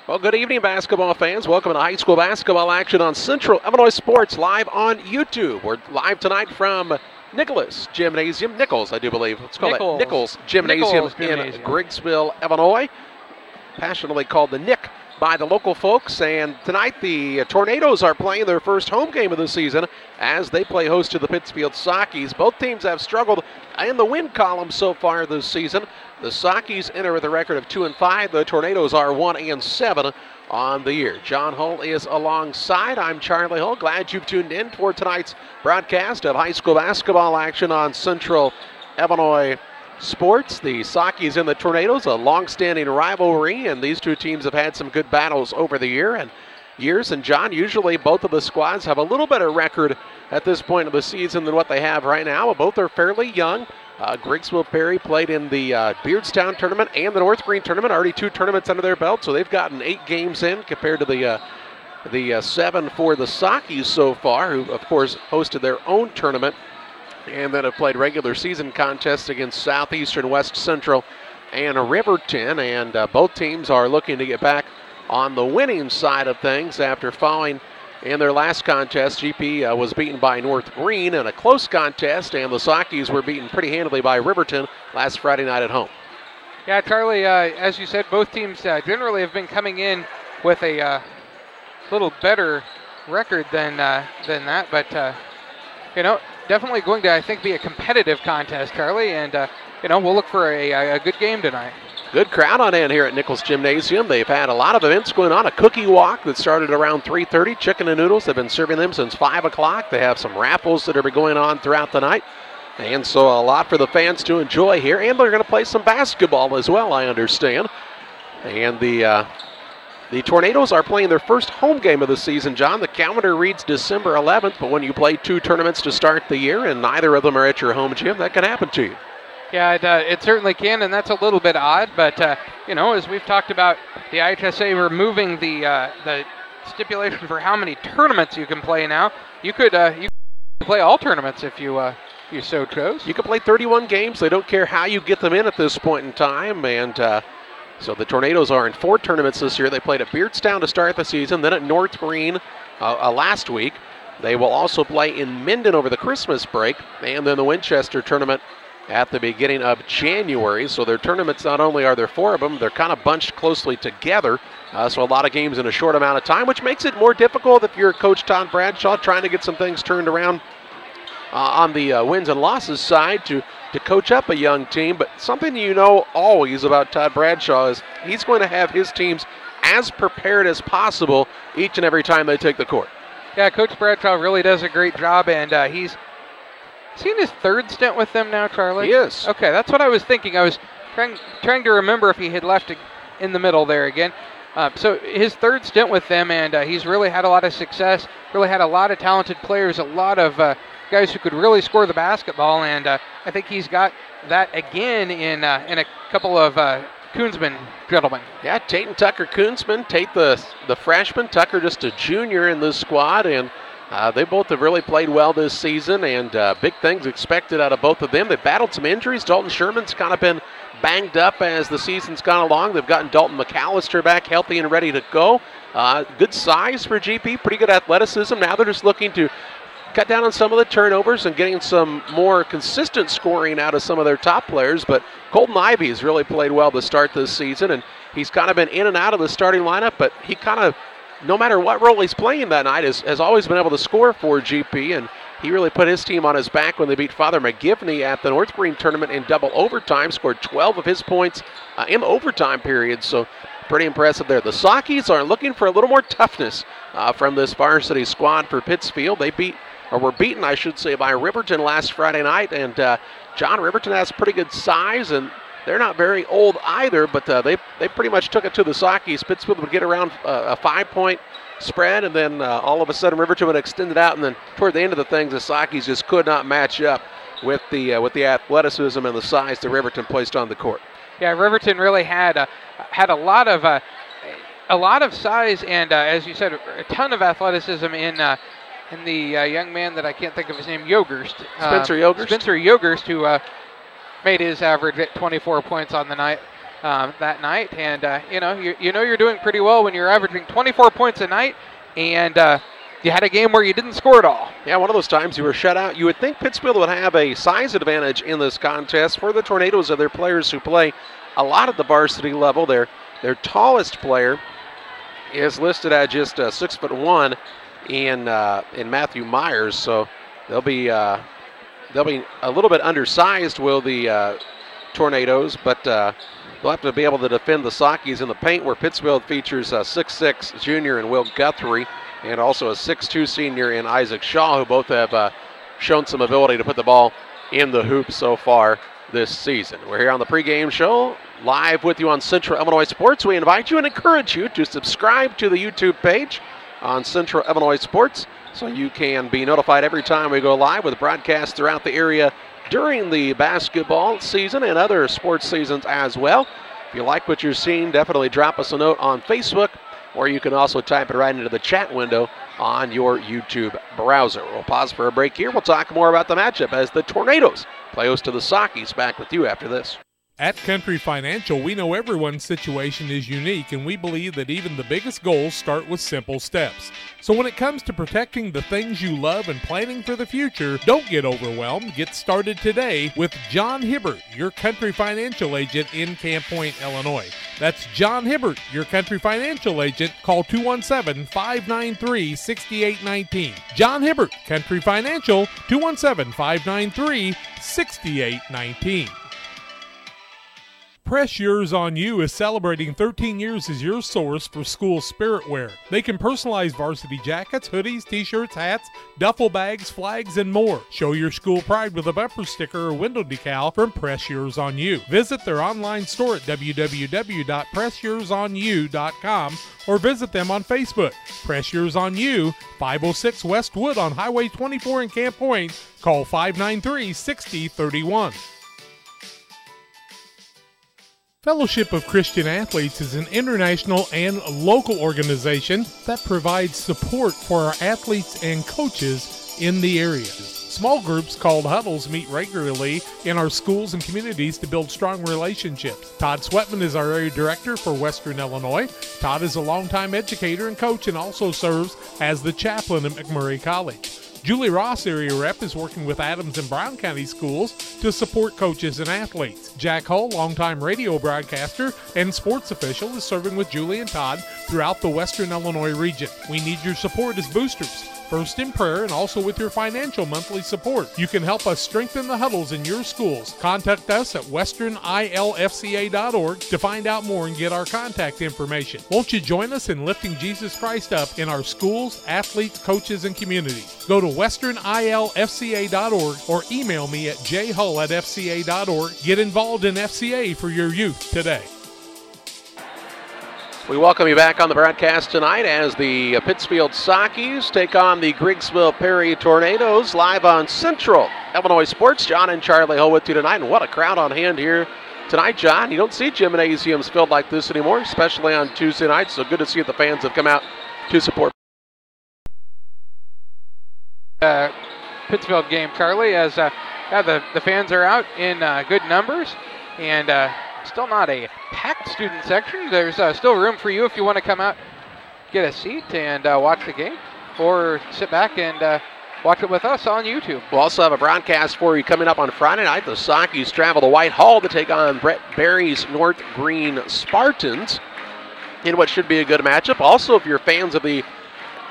Well, good evening, basketball fans. Welcome to high school basketball action on Central Illinois Sports live on YouTube. We're live tonight from Nichols, I do believe. Let's call it Nichols Gymnasium in Griggsville, Illinois. Passionately called the Nick by the local folks. And tonight the Tornadoes are playing their first home game of the season as they play host to the Pittsfield Sockies. Both teams have struggled in the win column so far this season. The Sockies enter with a record of 2-5. The Tornadoes are 1-7 on the year. John Hull is alongside. I'm Charlie Hull. Glad you've tuned in for tonight's broadcast of high school basketball action on Central Illinois Sports. The Sockies and the Tornadoes, a long-standing rivalry, and these two teams have had some good battles over the years. And John, usually both of the squads have a little better record at this point of the season than what they have right now. Both are fairly young. Griggsville Perry played in the Beardstown tournament and the North Green tournament, already 2 tournaments under their belt, so they've gotten 8 games in compared to the 7 for the Sockies so far, who of course hosted their own tournament and then have played regular season contests against Southeastern, West Central, and Riverton. And both teams are looking to get back on the winning side of things after falling in their last contest. GP was beaten by North Green in a close contest, and the Sockies were beaten pretty handily by Riverton last Friday night at home. Yeah, Charlie, as you said, both teams generally have been coming in with a little better record than that, but definitely going to, I think, be a competitive contest, Charlie, and we'll look for a good game tonight. Good crowd on in here at Nichols Gymnasium. They've had a lot of events going on. A cookie walk that started around 3:30. Chicken and noodles. They've been serving them since 5 o'clock. They have some raffles that are going on throughout the night. And so a lot for the fans to enjoy here. And they're going to play some basketball as well, I understand. And the Tornadoes are playing their first home game of the season, John. The calendar reads December 11th, but when you play 2 tournaments to start the year and neither of them are at your home gym, that can happen to you. Yeah, it certainly can, and that's a little bit odd. But, as we've talked about, the IHSA removing the stipulation for how many tournaments you can play now. You could play all tournaments if you so chose. You can play 31 games. They don't care how you get them in at this point in time. And so the Tornadoes are in 4 tournaments this year. They played at Beardstown to start the season, then at North Green last week. They will also play in Minden over the Christmas break, and then the Winchester tournament at the beginning of January. So their tournaments, not only are there 4 of them, they're kind of bunched closely together. So a lot of games in a short amount of time, which makes it more difficult if you're Coach Todd Bradshaw trying to get some things turned around on the wins and losses side to coach up a young team. But something always about Todd Bradshaw is he's going to have his teams as prepared as possible each and every time they take the court. Yeah, Coach Bradshaw really does a great job, and he's in his 3rd stint with them now, Charlie? He is. Okay, that's what I was thinking. I was trying to remember if he had left in the middle there again. So his 3rd stint with them, and he's really had a lot of success, really had a lot of talented players, a lot of guys who could really score the basketball, and I think he's got that again in a couple of Koonsman gentlemen. Yeah, Tate and Tucker Koonsman. Tate the freshman, Tucker just a junior in this squad, and they both have really played well this season, and big things expected out of both of them. They've battled some injuries. Dalton Sherman's kind of been banged up as the season's gone along. They've gotten Dalton McAllister back healthy and ready to go. Good size for GP, pretty good athleticism. Now they're just looking to cut down on some of the turnovers and getting some more consistent scoring out of some of their top players. But Colton Ivey has really played well to start this season, and he's kind of been in and out of the starting lineup, but he kind of, no matter what role he's playing that night, has always been able to score for GP, and he really put his team on his back when they beat Father McGivney at the North Green tournament in double overtime, scored 12 of his points in the overtime period, so pretty impressive there. The Sockies are looking for a little more toughness from this varsity squad for Pittsfield. They were beaten, I should say, by Riverton last Friday night, and John, Riverton has pretty good size, and they're not very old either, but they pretty much took it to the Sockies. Pittsfield would get around a 5-point spread, and then all of a sudden Riverton would extend it out, and then toward the end of the things, the Sockies just could not match up with the athleticism and the size that Riverton placed on the court. Yeah, Riverton really had a lot of size and, as you said, a ton of athleticism in the young man that I can't think of his name, Yogerst. Spencer Yogerst. Spencer Yogerst, who made his average at 24 points on the night. that night. And, you're doing pretty well when you're averaging 24 points a night, and you had a game where you didn't score at all. Yeah, one of those times you were shut out. You would think Pittsfield would have a size advantage in this contest. For the Tornadoes are their players who play a lot at the varsity level. Their tallest player is listed at just 6'1" in Matthew Myers, so they'll be a little bit undersized, will the Tornadoes, but they'll have to be able to defend the Sockies in the paint, where Pittsfield features a 6'6" junior in Will Guthrie and also a 6'2" senior in Isaac Shaw, who both have shown some ability to put the ball in the hoop so far this season. We're here on the pregame show, live with you on Central Illinois Sports. We invite you and encourage you to subscribe to the YouTube page on Central Illinois Sports so you can be notified every time we go live with broadcasts throughout the area during the basketball season and other sports seasons as well. If you like what you're seeing, definitely drop us a note on Facebook, or you can also type it right into the chat window on your YouTube browser. We'll pause for a break here. We'll talk more about the matchup as the Tornadoes play host to the Sockies. Back with you after this. At Country Financial, we know everyone's situation is unique, and we believe that even the biggest goals start with simple steps. So when it comes to protecting the things you love and planning for the future, don't get overwhelmed. Get started today with John Hibbert, your Country Financial agent in Camp Point, Illinois. That's John Hibbert, your Country Financial agent. Call 217-593-6819. John Hibbert, Country Financial, 217-593-6819. Press Yours On You is celebrating 13 years as your source for school spirit wear. They can personalize varsity jackets, hoodies, t-shirts, hats, duffel bags, flags, and more. Show your school pride with a bumper sticker or window decal from Press Yours On You. Visit their online store at www.pressyoursonu.com or visit them on Facebook. Press Yours On You, 506 West Wood on Highway 24 in Camp Point. Call 593-6031. Fellowship of Christian Athletes is an international and local organization that provides support for our athletes and coaches in the area. Small groups called huddles meet regularly in our schools and communities to build strong relationships. Todd Sweatman is our area director for Western Illinois. Todd is a longtime educator and coach and also serves as the chaplain at McMurray College. Julie Ross, area rep, is working with Adams and Brown County schools to support coaches and athletes. Jack Hull, longtime radio broadcaster and sports official, is serving with Julie and Todd throughout the Western Illinois region. We need your support as boosters, first in prayer and also with your financial monthly support. You can help us strengthen the huddles in your schools. Contact us at westernilfca.org to find out more and get our contact information. Won't you join us in lifting Jesus Christ up in our schools, athletes, coaches, and communities? Go to westernilfca.org or email me at jhull@fca.org. Get involved in FCA for your youth today. We welcome you back on the broadcast tonight as the Pittsfield Sockies take on the Griggsville Perry Tornadoes live on Central Illinois Sports. John and Charlie Hull with you tonight, and what a crowd on hand here tonight, John. You don't see gymnasiums filled like this anymore, especially on Tuesday nights, so good to see the fans have come out to support. Pittsfield game, Charlie, as the fans are out in good numbers, and still not a packed student section. There's still room for you if you want to come out, get a seat, and watch the game, or sit back and watch it with us on YouTube. We'll also have a broadcast for you coming up on Friday night. The Sockies travel to Whitehall to take on Brett Berry's North Green Spartans in what should be a good matchup. Also, if you're fans of the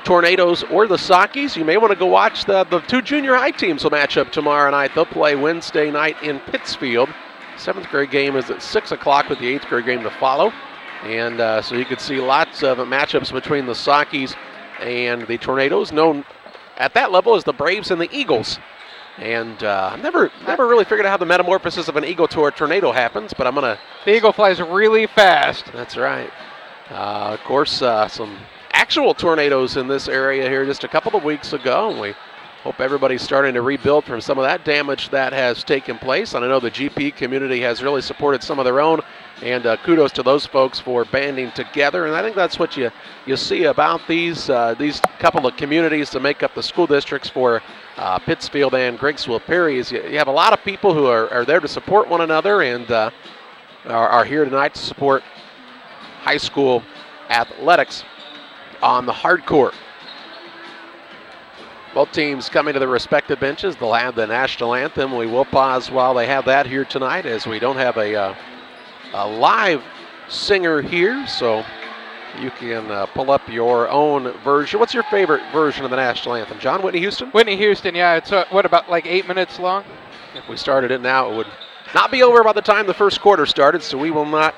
Tornadoes or the Sockies, you may want to go watch the two junior high teams will match up tomorrow night. They'll play Wednesday night in Pittsfield. 7th grade game is at 6 o'clock with the 8th grade game to follow. And so you could see lots of matchups between the Sockies and the Tornadoes, known at that level as the Braves and the Eagles. And I've never really figured out how the metamorphosis of an eagle to a tornado happens, but I'm going to... The eagle flies really fast. That's right. Of course, some actual tornadoes in this area here just a couple of weeks ago, and we hope everybody's starting to rebuild from some of that damage that has taken place. And I know the GP community has really supported some of their own, and kudos to those folks for banding together. And I think that's what you see about these couple of communities to make up the school districts for Pittsfield and Griggsville Perry. Is you have a lot of people who are there to support one another, and are here tonight to support high school athletics on the hard court. Both teams coming to their respective benches. They'll have the national anthem. We will pause while they have that here tonight, as we don't have a live singer here, so you can pull up your own version. What's your favorite version of the national anthem, John? Whitney Houston? Whitney Houston, yeah. It's, what, about like 8 minutes long? If we started it now, it would not be over by the time the first quarter started, so we will not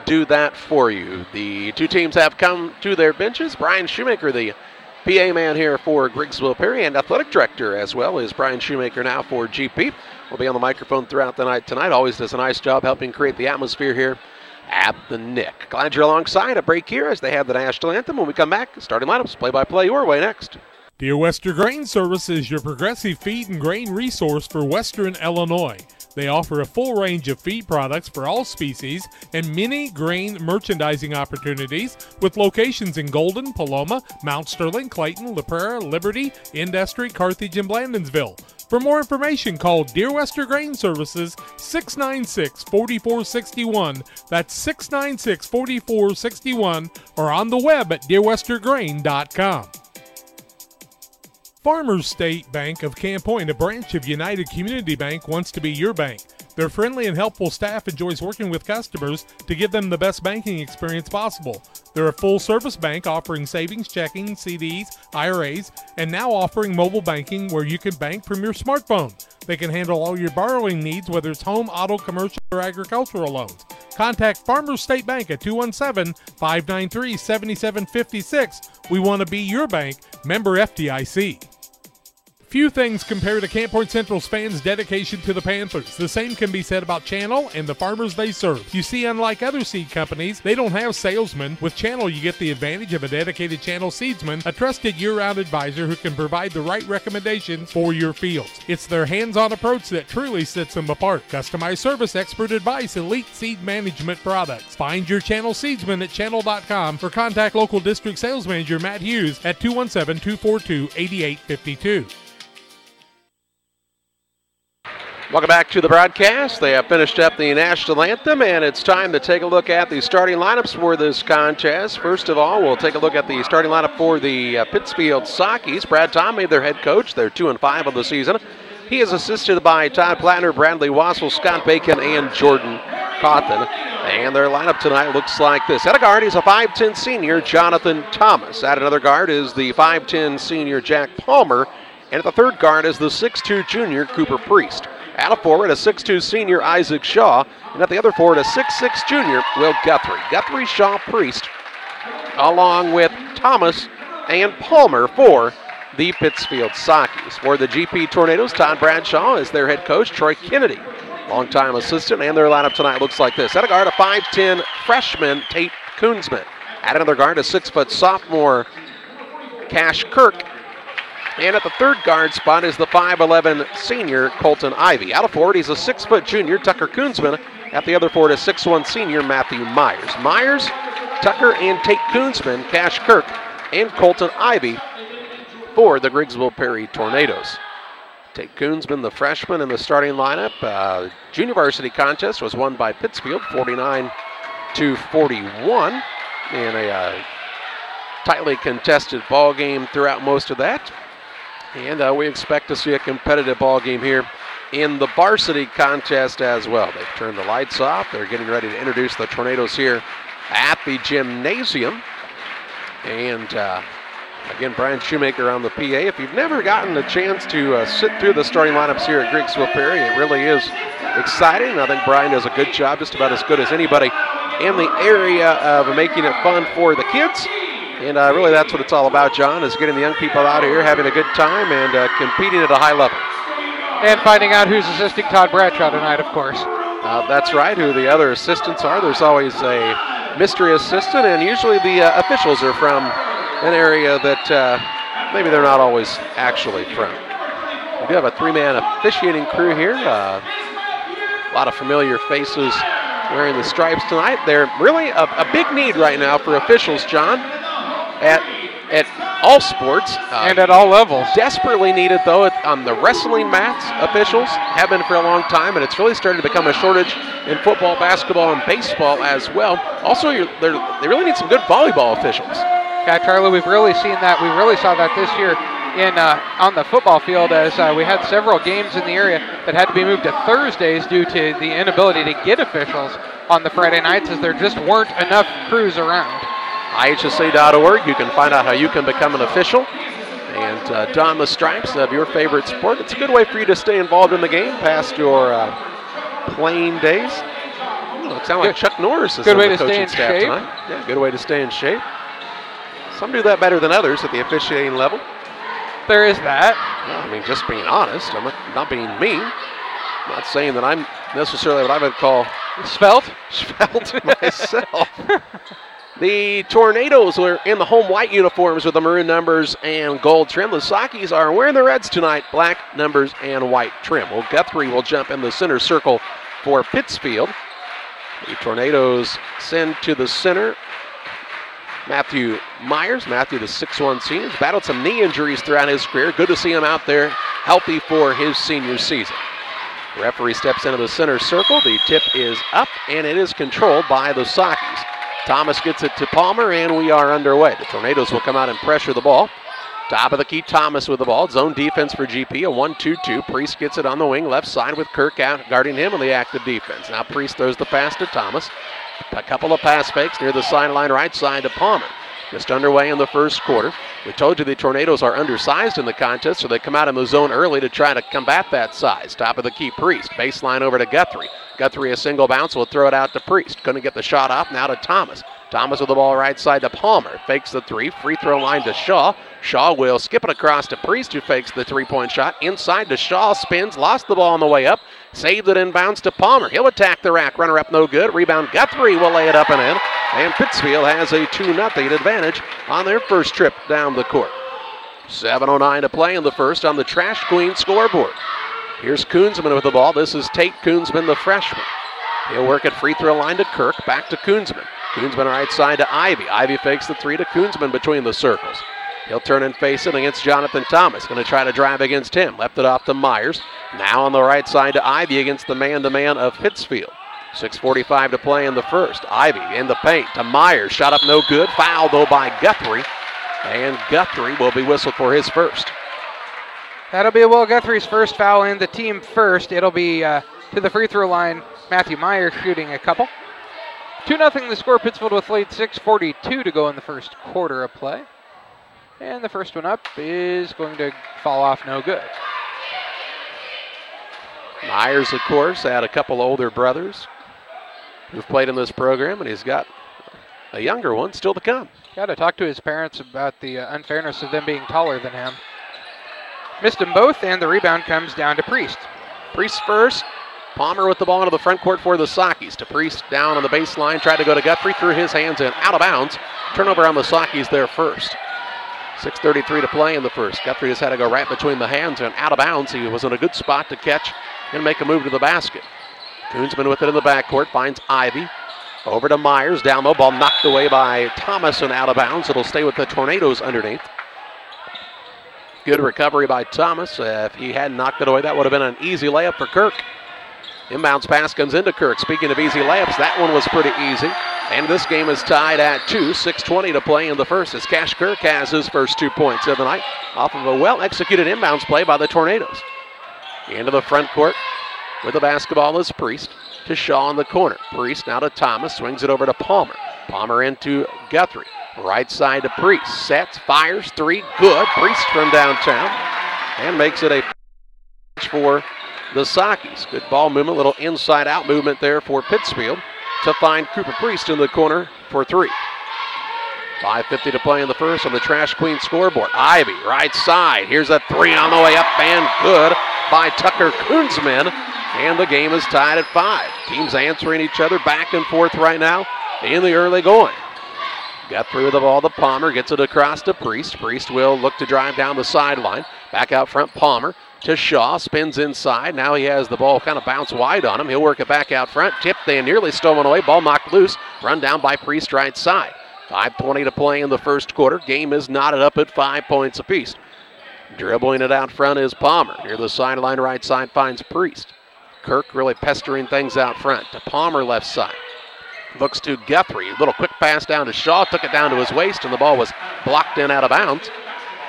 do that for you. The two teams have come to their benches. Brian Shoemaker, the PA man here for Griggsville Perry, and athletic director as well is Brian Shoemaker now for GP. Will be on the microphone throughout the night tonight. Always does a nice job helping create the atmosphere here at the Nick. Glad you're alongside. A break here as they have the national anthem. When we come back, starting lineups, play-by-play your way next. Dear Western Grain Service is your progressive feed and grain resource for Western Illinois. They offer a full range of feed products for all species and many grain merchandising opportunities with locations in Golden, Paloma, Mount Sterling, Clayton, La Prairie, Liberty, Industry, Carthage, and Blandonsville. For more information, call Dear Western Grain Services 696-4461. That's 696-4461, or on the web at dearwesterngrain.com. Farmers State Bank of Camp Point, a branch of United Community Bank, wants to be your bank. Their friendly and helpful staff enjoys working with customers to give them the best banking experience possible. They're a full-service bank offering savings, checking, CDs, IRAs, and now offering mobile banking where you can bank from your smartphone. They can handle all your borrowing needs, whether it's home, auto, commercial, or agricultural loans. Contact Farmers State Bank at 217-593-7756. We want to be your bank. Member FDIC. Few things compare to Camp Point Central's fans' dedication to the Panthers. The same can be said about Channel and the farmers they serve. You see, unlike other seed companies, they don't have salesmen. With Channel, you get the advantage of a dedicated Channel seedsman, a trusted year-round advisor who can provide the right recommendations for your fields. It's their hands-on approach that truly sets them apart. Customized service, expert advice, elite seed management products. Find your Channel seedsman at channel.com or contact local district sales manager Matt Hughes at 217-242-8852. Welcome back to the broadcast. They have finished up the national anthem, and it's time to take a look at the starting lineups for this contest. First of all, we'll take a look at the starting lineup for the Pittsfield Sockies. Brad Tomey, their head coach. They're 2-5 of the season. He is assisted by Todd Plattner, Bradley Wassel, Scott Bacon, and Jordan Cawthon. And their lineup tonight looks like this. At a guard is a 5'10 senior, Jonathan Thomas. At another guard is the 5'10 senior, Jack Palmer. And at the third guard is the 6'2 junior, Cooper Priest. At a forward, a 6'2 senior, Isaac Shaw. And at the other forward, a 6'6 junior, Will Guthrie. Guthrie, Shaw, Priest, along with Thomas and Palmer for the Pittsfield Sockies. For the GP Tornadoes, Todd Bradshaw is their head coach. Troy Kennedy, longtime assistant. And their lineup tonight looks like this. At a guard, a 5'10 freshman, Tate Koonsman. At another guard, a 6' sophomore, Cash Kirk. And at the third guard spot is the 5'11 senior, Colton Ivy. Out of forward, he's a 6' junior, Tucker Koonsman. At the other forward, a 6'1 senior, Matthew Myers. Myers, Tucker, and Tate Koonsman, Cash Kirk, and Colton Ivy for the Griggsville Perry Tornadoes. Tate Koonsman, the freshman in the starting lineup. Junior varsity contest was won by Pittsfield, 49-41, in a tightly contested ball game throughout most of that. And we expect to see a competitive ball game here in the varsity contest as well. They've turned the lights off. They're getting ready to introduce the Tornadoes here at the gymnasium. And again, Brian Shoemaker on the PA. If you've never gotten a chance to sit through the starting lineups here at Griggsville Perry, it really is exciting. I think Brian does a good job, just about as good as anybody in the area of making it fun for the kids. And really that's what it's all about, John, is getting the young people out here, having a good time, and competing at a high level. And finding out who's assisting Todd Bradshaw tonight, of course. That's right, who the other assistants are. There's always a mystery assistant, and usually the officials are from an area that maybe they're not always actually from. We do have a three-man officiating crew here. A lot of familiar faces wearing the stripes tonight. They're really a big need right now for officials, John. At at all sports. And at all levels. Desperately needed, though, on the wrestling mats. Officials have been for a long time, and it's really started to become a shortage in football, basketball, and baseball as well. Also, they really need some good volleyball officials. Yeah, Charlie, we've really seen that. We really saw that this year on the football field, as we had several games in the area that had to be moved to Thursdays due to the inability to get officials on the Friday nights, as there just weren't enough crews around. IHSA.org, you can find out how you can become an official and don the stripes of your favorite sport. It's a good way for you to stay involved in the game past your playing days. It sounds like Chuck Norris is on the coaching staff tonight. Yeah, good way to stay in shape. Some do that better than others at the officiating level. There is that. Well, I mean, just being honest. I'm not being mean. I'm not saying that I'm necessarily what I would call svelte myself. The Tornadoes are in the home white uniforms with the maroon numbers and gold trim. The Sockies are wearing the reds tonight, black numbers and white trim. Well, Guthrie will jump in the center circle for Pittsfield. The Tornadoes send to the center Matthew Myers. Matthew, the 6'1 senior, has battled some knee injuries throughout his career. Good to see him out there healthy for his senior season. The referee steps into the center circle. The tip is up, and it is controlled by the Sockies. Thomas gets it to Palmer, and we are underway. The Tornadoes will come out and pressure the ball. Top of the key, Thomas with the ball. Zone defense for GP, a 1-2-2. Priest gets it on the wing, left side with Kirk out guarding him on the active defense. Now Priest throws the pass to Thomas. A couple of pass fakes near the sideline right side to Palmer. Just underway in the first quarter. We told you the Tornadoes are undersized in the contest, so they come out in the zone early to try to combat that size. Top of the key, Priest. Baseline over to Guthrie. Guthrie, a single bounce, will throw it out to Priest. Couldn't get the shot off, now to Thomas. Thomas with the ball right side to Palmer. Fakes the three. Free throw line to Shaw. Shaw will skip it across to Priest, who fakes the three-point shot. Inside to Shaw. Spins. Lost the ball on the way up. Saved it inbounds to Palmer. He'll attack the rack. Runner up no good. Rebound. Guthrie will lay it up and in. And Pittsfield has a 2-0 advantage on their first trip down the court. 7:09 to play in the first on the Trash Queen scoreboard. Here's Koonsman with the ball. This is Tate Koonsman, the freshman. He'll work at free throw line to Kirk. Back to Koonsman. Koonsman right side to Ivy. Ivy fakes the three to Koonsman between the circles. He'll turn and face it against Jonathan Thomas. Going to try to drive against him. Left it off to Myers. Now on the right side to Ivy against the man-to-man of Pittsfield. 6:45 to play in the first. Ivy in the paint to Myers. Shot up no good. Foul though by Guthrie. And Guthrie will be whistled for his first. That'll be Will Guthrie's first foul and the team first. It'll be to the free throw line. Matthew Myers shooting a couple. 2-0 the score. Pittsfield with lead. 6:42 to go in the first quarter of play. And the first one up is going to fall off no good. Myers, of course, had a couple older brothers who've played in this program, and he's got a younger one still to come. Got to talk to his parents about the unfairness of them being taller than him. Missed them both, and the rebound comes down to Priest. Priest first. Palmer with the ball into the front court for the Sockies. To Priest down on the baseline. Tried to go to Guthrie. Threw his hands in. Out of bounds. Turnover on the Sockies there first. 6:33 to play in the first. Guthrie just had to go right between the hands and out of bounds. He was in a good spot to catch and make a move to the basket. Koonsman with it in the backcourt. Finds Ivy. Over to Myers. Down low. Ball knocked away by Thomas and out of bounds. It'll stay with the Tornadoes underneath. Good recovery by Thomas. If he hadn't knocked it away, that would have been an easy layup for Kirk. Inbounds pass comes into Kirk. Speaking of easy layups, that one was pretty easy. And this game is tied at 2. 6:20 to play in the first as Cash Kirk has his first 2 points of the night off of a well-executed inbounds play by the Tornadoes. Into the front court with the basketball is Priest to Shaw in the corner. Priest now to Thomas. Swings it over to Palmer. Palmer into Guthrie. Right side to Priest. Sets, fires, three. Good. Priest from downtown. And makes it a for the Sockies. Good ball movement. Little inside-out movement there for Pittsfield to find Cooper Priest in the corner for three. 5:50 to play in the first on the Trash Queen scoreboard. Ivy, right side. Here's a three on the way up and good by Tucker Koonsman. And the game is tied at 5. Teams answering each other back and forth right now in the early going. Got through the ball to Palmer. Gets it across to Priest. Priest will look to drive down the sideline. Back out front, Palmer to Shaw. Spins inside. Now he has the ball kind of bounce wide on him. He'll work it back out front. Tipped and nearly stolen away. Ball knocked loose. Run down by Priest right side. 5:20 to play in the first quarter. Game is knotted up at 5 points apiece. Dribbling it out front is Palmer. Near the sideline right side finds Priest. Kirk really pestering things out front. To Palmer left side. Looks to Guthrie. Little quick pass down to Shaw. Took it down to his waist, and the ball was blocked in out of bounds.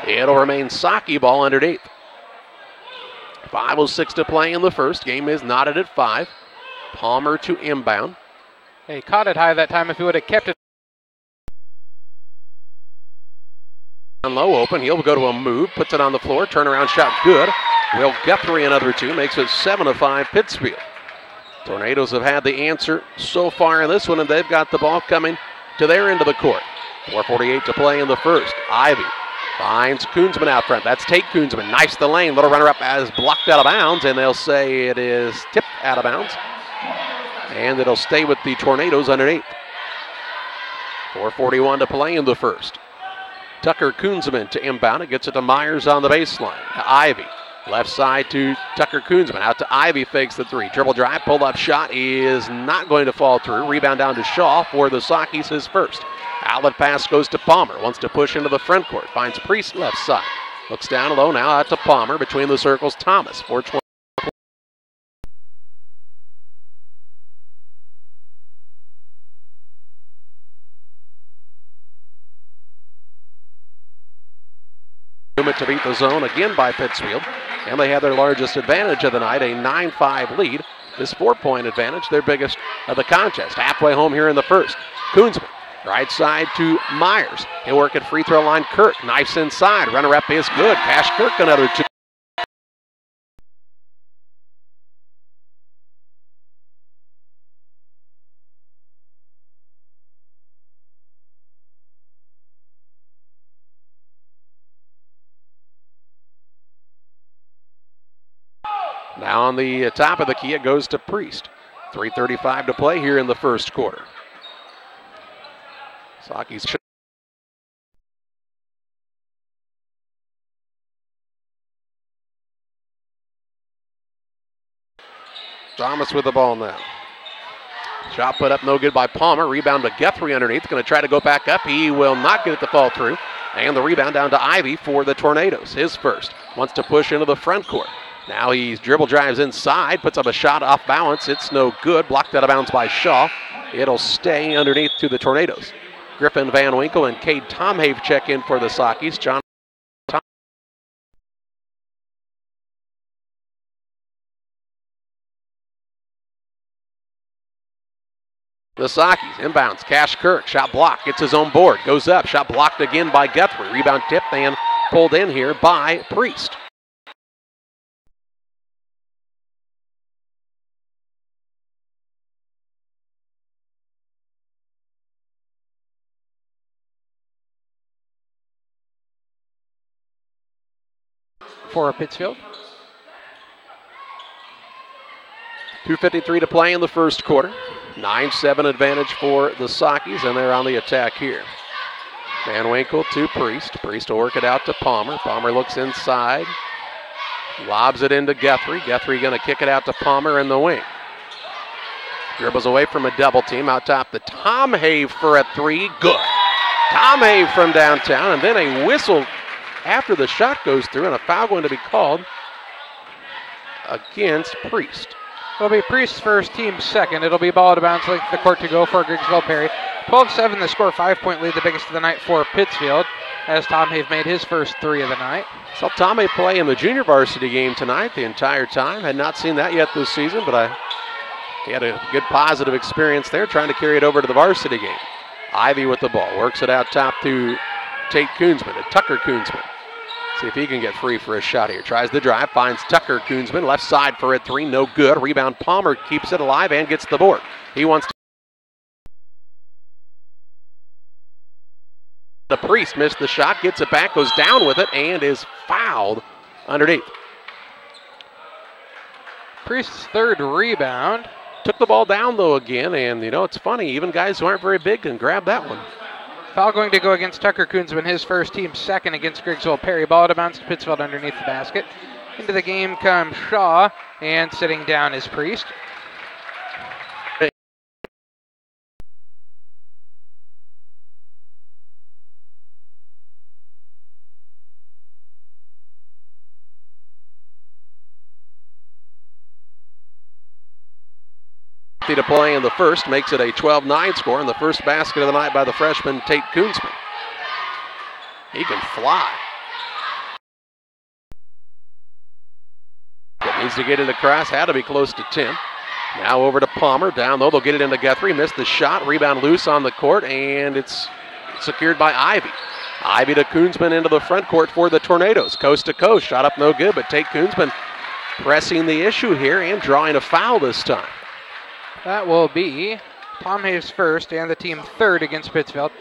It'll remain Saki ball underneath. 5:06 to play in the first. Game is knotted at 5. Palmer to inbound. He caught it high that time. If he would have kept it Low open. He'll go to a move. Puts it on the floor. Turnaround shot good. Will Guthrie another 2. Makes it 7-5 Pittsfield. Tornadoes have had the answer so far in this one, and they've got the ball coming to their end of the court. 4:48 to play in the first. Ivy finds Koonsman out front. That's Tate Koonsman. Knifes the lane. Little runner-up as blocked out of bounds, and they'll say it is tipped out of bounds. And it'll stay with the Tornadoes underneath. 4:41 to play in the first. Tucker Koonsman to inbound. It gets it to Myers on the baseline. To Ivy. Left side to Tucker Koonsman. Out to Ivy, fakes the 3. Dribble drive, pulled up shot is not going to fall through. Rebound down to Shaw for the Sakis, his first. Outlet pass goes to Palmer. Wants to push into the front court. Finds Priest left side. Looks down low now out to Palmer. Between the circles, Thomas. 4:20. To beat the zone again by Pittsfield. And they have their largest advantage of the night, a 9-5 lead. This 4-point advantage, their biggest of the contest. Halfway home here in the first. Koonsman, right side to Myers. He'll work at free throw line. Kirk, knifes inside. Runner-up is good. Cash Kirk another 2. Now on the top of the key, it goes to Priest. 3:35 to play here in the first quarter. Saki's Thomas with the ball now. Shot put up no good by Palmer. Rebound to Guthrie underneath. Going to try to go back up. He will not get it to fall through. And the rebound down to Ivy for the Tornadoes. His first. Wants to push into the front court. Now he dribble drives inside. Puts up a shot off balance. It's no good. Blocked out of bounds by Shaw. It'll stay underneath to the Tornadoes. Griffin Van Winkle and Cade Tomhave check in for the Sakis. John The Sakis inbounds. Cash Kirk. Shot blocked. Gets his own board. Goes up. Shot blocked again by Guthrie. Rebound tipped and pulled in here by Priest. For Pittsfield. 2:53 to play in the first quarter. 9-7 advantage for the Sakis, and they're on the attack here. Van Winkle to Priest. Priest will work it out to Palmer. Palmer looks inside. Lobs it into Guthrie. Guthrie going to kick it out to Palmer in the wing. Dribbles away from a double team. Out top to Tomhave for a 3. Good. Tomhave from downtown, and then a whistle after the shot goes through, and a foul going to be called against Priest. It'll be Priest's first, team second. It'll be ball out of bounds, like the court to go for Griggsville Perry. 12-7 the score, 5-point lead, the biggest of the night for Pittsfield, as Tomhave made his first 3 of the night. Saw Tomhave play in the junior varsity game tonight the entire time. Had not seen that yet this season, but he had a good positive experience there, trying to carry it over to the varsity game. Ivy with the ball, works it out top to Tate Koonsman, to Tucker Koonsman. See if he can get free for a shot here. Tries the drive, finds Tucker Koonsman. Left side for a 3, no good. Rebound, Palmer keeps it alive and gets the board. He wants to. The Priest missed the shot, gets it back, goes down with it, and is fouled underneath. Priest's third rebound. Took the ball down, though, again, and, it's funny. Even guys who aren't very big can grab that one. Foul going to go against Tucker Koonsman, his first, team second against Griggsville Perry. Ball out of bounds to Pittsfield underneath the basket. Into the game comes Shaw, and sitting down is Priest. 2:50 to play in the first. Makes it a 12-9 score, and the first basket of the night by the freshman, Tate Koonsman. He can fly. Needs to get it across. Had to be close to 10. Now over to Palmer. Down low. They'll get it into Guthrie. Missed the shot. Rebound loose on the court, and it's secured by Ivy. Ivy to Koonsman into the front court for the Tornadoes. Coast to coast. Shot up no good, but Tate Koonsman pressing the issue here and drawing a foul this time. That will be Tom Hayes' first and the team third against Pittsfield.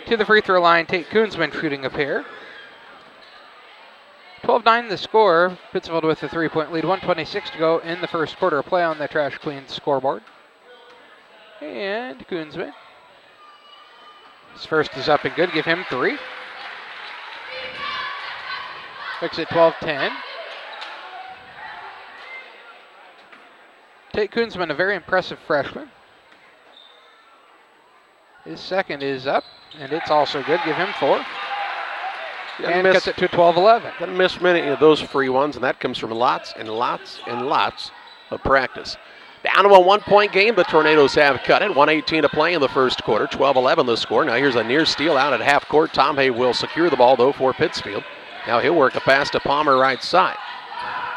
To the free throw line, Tate Koonsman shooting a pair. 12-9 the score. Pittsfield with the 3-point lead. 1:26 to go in the first quarter. Play on the Trash Queens scoreboard. And Koonsman. His first is up and good. Give him 3. Makes it 12-10. Tate Koonsman, a very impressive freshman. His second is up, and it's also good. Give him 4. And cuts it to 12-11. Doesn't miss many of those free ones, and that comes from lots and lots and lots of practice. Down to a 1-point game. The Tornadoes have cut it. 1:18 to play in the first quarter. 12-11 the score. Now here's a near steal out at half court. Tom Hay will secure the ball, though, for Pittsfield. Now he'll work a pass to Palmer right side.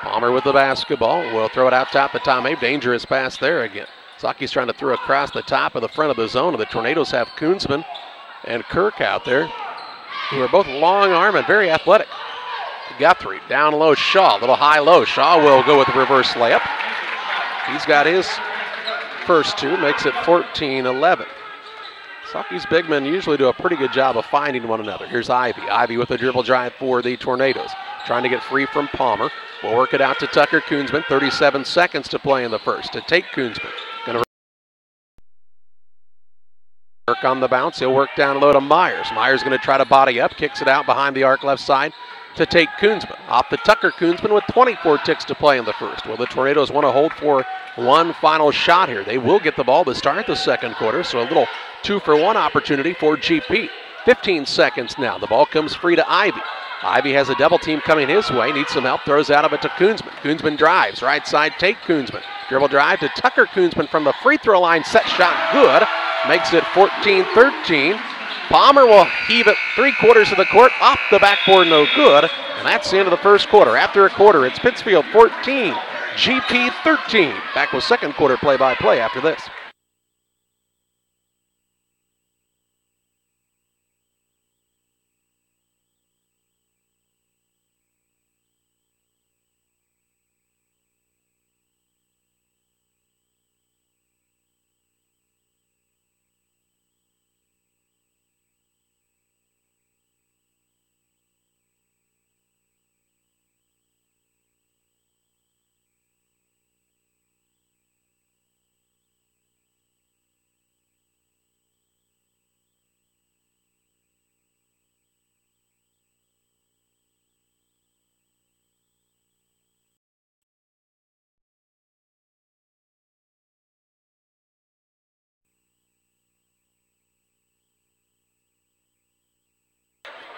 Palmer with the basketball. Will throw it out top to Tom Hay. Dangerous pass there again. Saki's trying to throw across the top of the front of the zone. And the Tornadoes have Koonsman and Kirk out there, who are both long arm and very athletic. Guthrie down low. Shaw, a little high low. Shaw will go with the reverse layup. He's got his first 2. Makes it 14-11. Saki's big men usually do a pretty good job of finding one another. Here's Ivy. Ivy with a dribble drive for the Tornadoes. Trying to get free from Palmer. We'll work it out to Tucker Koonsman. 37 seconds to play in the first. To Tate Koonsman. Going to work on the bounce. He'll work down low to Myers. Myers going to try to body up. Kicks it out behind the arc left side to Tate Koonsman. Off the Tucker Koonsman with 24 ticks to play in the first. Well, the Tornadoes want to hold for one final shot here. They will get the ball to start the second quarter, so a little 2-for-1 opportunity for GP. 15 seconds now. The ball comes free to Ivy. Ivy has a double team coming his way. Needs some help. Throws out of it to Koonsman. Koonsman drives. Right side, Tate Koonsman. Dribble drive to Tucker Koonsman from the free throw line. Set shot good. Makes it 14-13. Palmer will heave it 3/4 of the court. Off the backboard, no good. And that's the end of the first quarter. After a quarter, it's Pittsfield 14, GP 13. Back with second quarter play-by-play after this.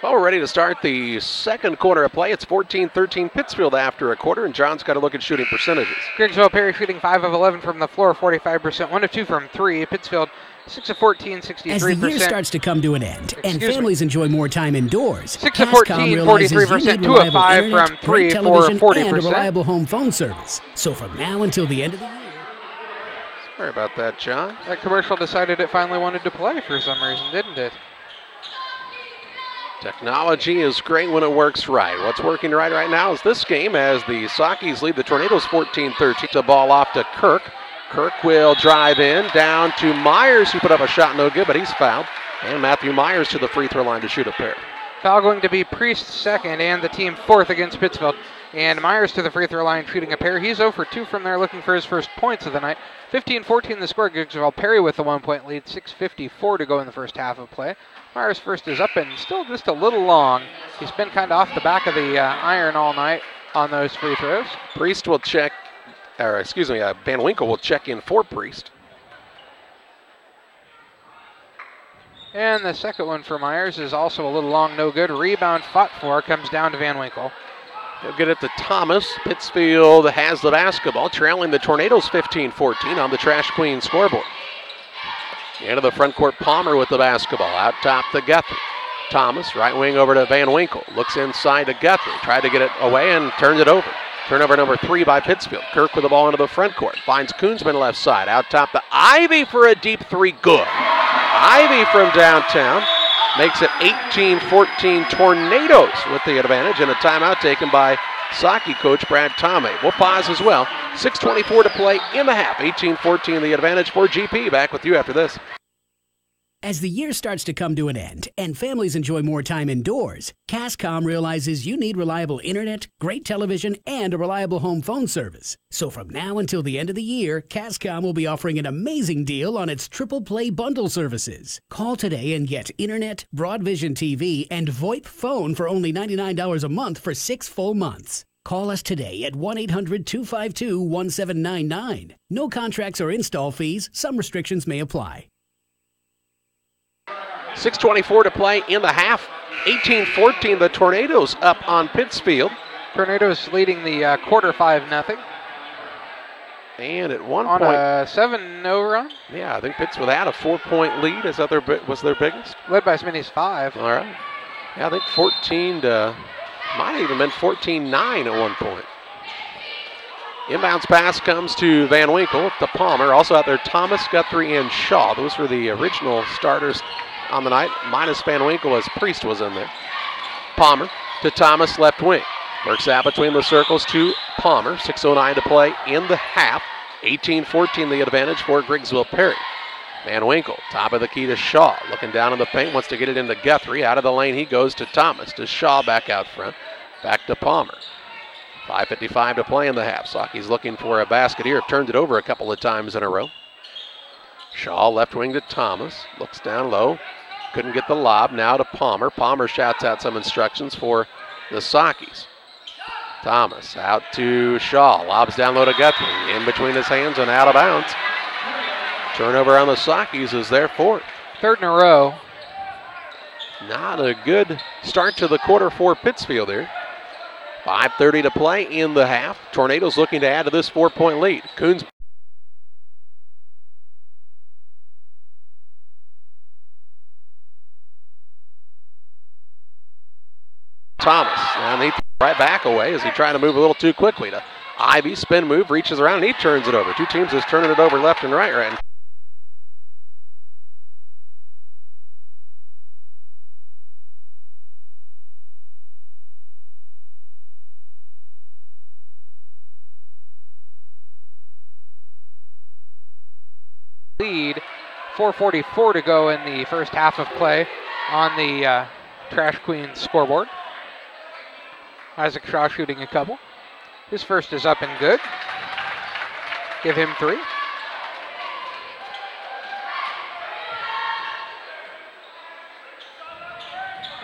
Well, we're ready to start the second quarter of play. It's 14-13 Pittsfield after a quarter, and John's got to look at shooting percentages. Griggsville Perry shooting 5 of 11 from the floor, 45%, 1 of 2 from 3. Pittsfield 6 of 14, 63%. As the year starts to come to an end and families enjoy more time indoors, 6 of 14, 43%, 2 of 5 from 3 for 40%. And a reliable home phone service. So from now until the end of the year. Sorry about that, John. That commercial decided it finally wanted to play for some reason, didn't it? Technology is great when it works right. What's working right now is this game as the Sakis lead the Tornadoes 14-13. The ball off to Kirk. Kirk will drive in, down to Myers, who put up a shot, no good, but he's fouled. And Matthew Myers to the free throw line to shoot a pair. Foul going to be Priest second and the team fourth against Pittsfield. And Myers to the free throw line shooting a pair. He's 0 for 2 from there, looking for his first points of the night. 15-14 the score. Griggsville Perry with the 1-point lead. 6:54 to go in the first half of play. Myers first is up and still just a little long. He's been kind of off the back of the iron all night on those free throws. Priest will check, Van Winkle will check in for Priest. And the second one for Myers is also a little long, no good. Rebound fought for, comes down to Van Winkle. He'll get it to Thomas. Pittsfield has the basketball, trailing the Tornadoes 15-14 on the Trash Queen scoreboard. Into the front court, Palmer with the basketball. Out top to Guthrie. Thomas, right wing over to Van Winkle. Looks inside to Guthrie. Tried to get it away and turned it over. Turnover number 3 by Pittsfield. Kirk with the ball into the front court. Finds Koonsman left side. Out top to Ivy for a deep 3. Good. Ivy from downtown makes it 18-14 Tornadoes with the advantage, and a timeout taken by Saki coach Brad Tomei. We'll pause as well. 6:24 to play in the half. 18-14 the advantage for GP. Back with you after this. As the year starts to come to an end and families enjoy more time indoors, Cascom realizes you need reliable internet, great television, and a reliable home phone service. So from now until the end of the year, Cascom will be offering an amazing deal on its triple play bundle services. Call today and get internet, Broadvision TV, and VoIP phone for only $99 a month for 6 full months. Call us today at 1-800-252-1799. No contracts or install fees. Some restrictions may apply. 6:24 to play in the half. 18-14, the Tornadoes up on Pittsfield. Tornadoes leading the quarter 5-0. And at one on point, a 7-0 run. Yeah, I think Pittsfield had a 4-point lead. Is that was their biggest? Led by as many as 5. All right. Yeah, I think 14 to, might have even been 14-9 at one point. Inbounds pass comes to Van Winkle to Palmer. Also out there, Thomas, Guthrie, and Shaw. Those were the original starters on the night, minus Van Winkle as Priest was in there. Palmer to Thomas, left wing. Works out between the circles to Palmer. 6:09 to play in the half. 18-14 the advantage for Griggsville Perry. Van Winkle, top of the key to Shaw. Looking down in the paint, wants to get it into Guthrie. Out of the lane he goes to Thomas. To Shaw back out front. Back to Palmer. 5:55 to play in the half. Saki's looking for a basket here. Turned it over a couple of times in a row. Shaw left wing to Thomas. Looks down low. Couldn't get the lob. Now to Palmer. Palmer shouts out some instructions for the Sakis. Thomas out to Shaw. Lobs down low to Guthrie. In between his hands and out of bounds. Turnover on the Sakis is their 4th. 3rd in a row. Not a good start to the quarter for Pittsfield here. 5:30 to play in the half. Tornadoes looking to add to this 4-point lead. Coons. Thomas, and he right back away as he tried to move a little too quickly to Ivy. Spin move, reaches around, and he turns it over. Two teams just turning it over left and right. Lead, 4:44 to go in the first half of play on the Trash Queen scoreboard. Isaac Shaw shooting a couple. His first is up and good. Give him 3.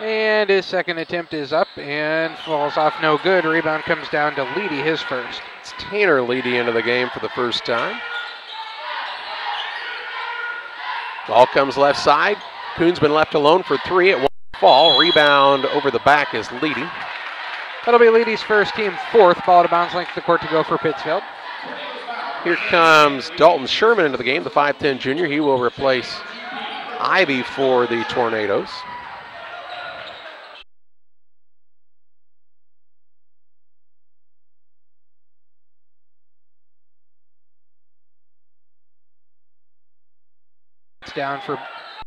And his second attempt is up and falls off no good. Rebound comes down to Leedy, his first. It's Tanner Leedy into the game for the first time. Ball comes left side. Koonsman left alone for 3. It won't fall. Rebound over the back is Leedy. That'll be Leedy's first, team 4th. Ball to bounds, length of the court to go for Pittsfield. Here comes Dalton Sherman into the game, the 5'10 junior. He will replace Ivy for the Tornadoes. It's down for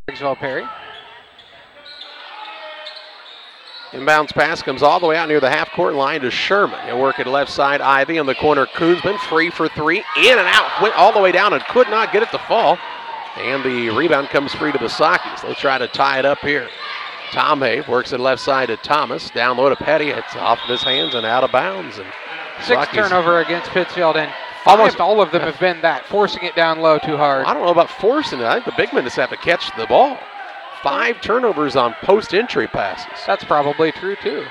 Griggsville Perry. Inbounds pass comes all the way out near the half-court line to Sherman. He'll work it left side. Ivy on the corner. Koonsman free for 3. In and out. Went all the way down and could not get it to fall. And the rebound comes free to the Sakis. They'll try to tie it up here. Tom Hay works it left side to Thomas. Down low to Petty. It's off of his hands and out of bounds. And 6 turnover against Pittsfield, and almost all of them have been that, forcing it down low too hard. I don't know about forcing it. I think the big men just have to catch the ball. 5 turnovers on post-entry passes. That's probably true, too.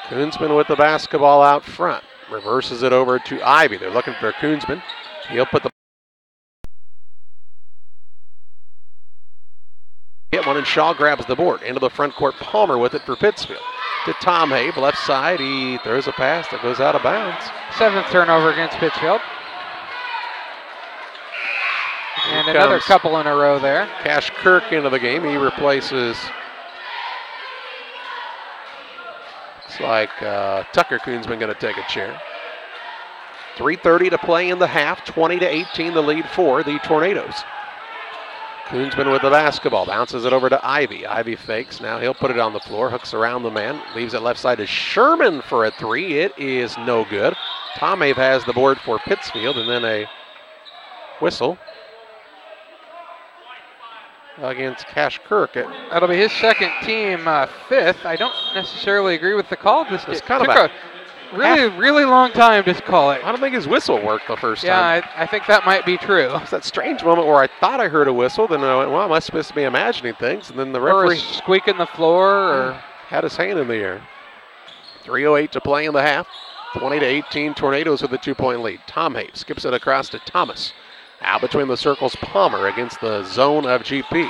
Koonsman with the basketball out front. Reverses it over to Ivy. They're looking for Koonsman. He'll put the get one, and Shaw grabs the board. Into the front court. Palmer with it for Pittsfield. to Tom Habe, left side. He throws a pass that goes out of bounds. 7th turnover against Pittsfield. And Here another comes couple in a row there. Cash Kirk into the game. He replaces, looks like Tucker Koonsman going to take a chair. 3:30 to play in the half. 20-18 the lead for the Tornadoes. Koonsman with the basketball, bounces it over to Ivy. Ivy fakes, now he'll put it on the floor, hooks around the man, leaves it left side to Sherman for a three. It is no good. Tom Have has the board for Pittsfield, and then a whistle against Cash Kirk. That'll be his second, team 5th. I don't necessarily agree with the call. This It's took kind of a really long time to call it. I don't think his whistle worked the first time. Yeah, I think that might be true. It's that strange moment where I thought I heard a whistle, then I went, well, am I supposed to be imagining things? And then the Or a referee squeak in the floor, or had his hand in the air. 3:08 to play in the half. 20-18 Tornadoes with a 2-point lead. Tom Have skips it across to Thomas. Out between the circles, Palmer against the zone of GP.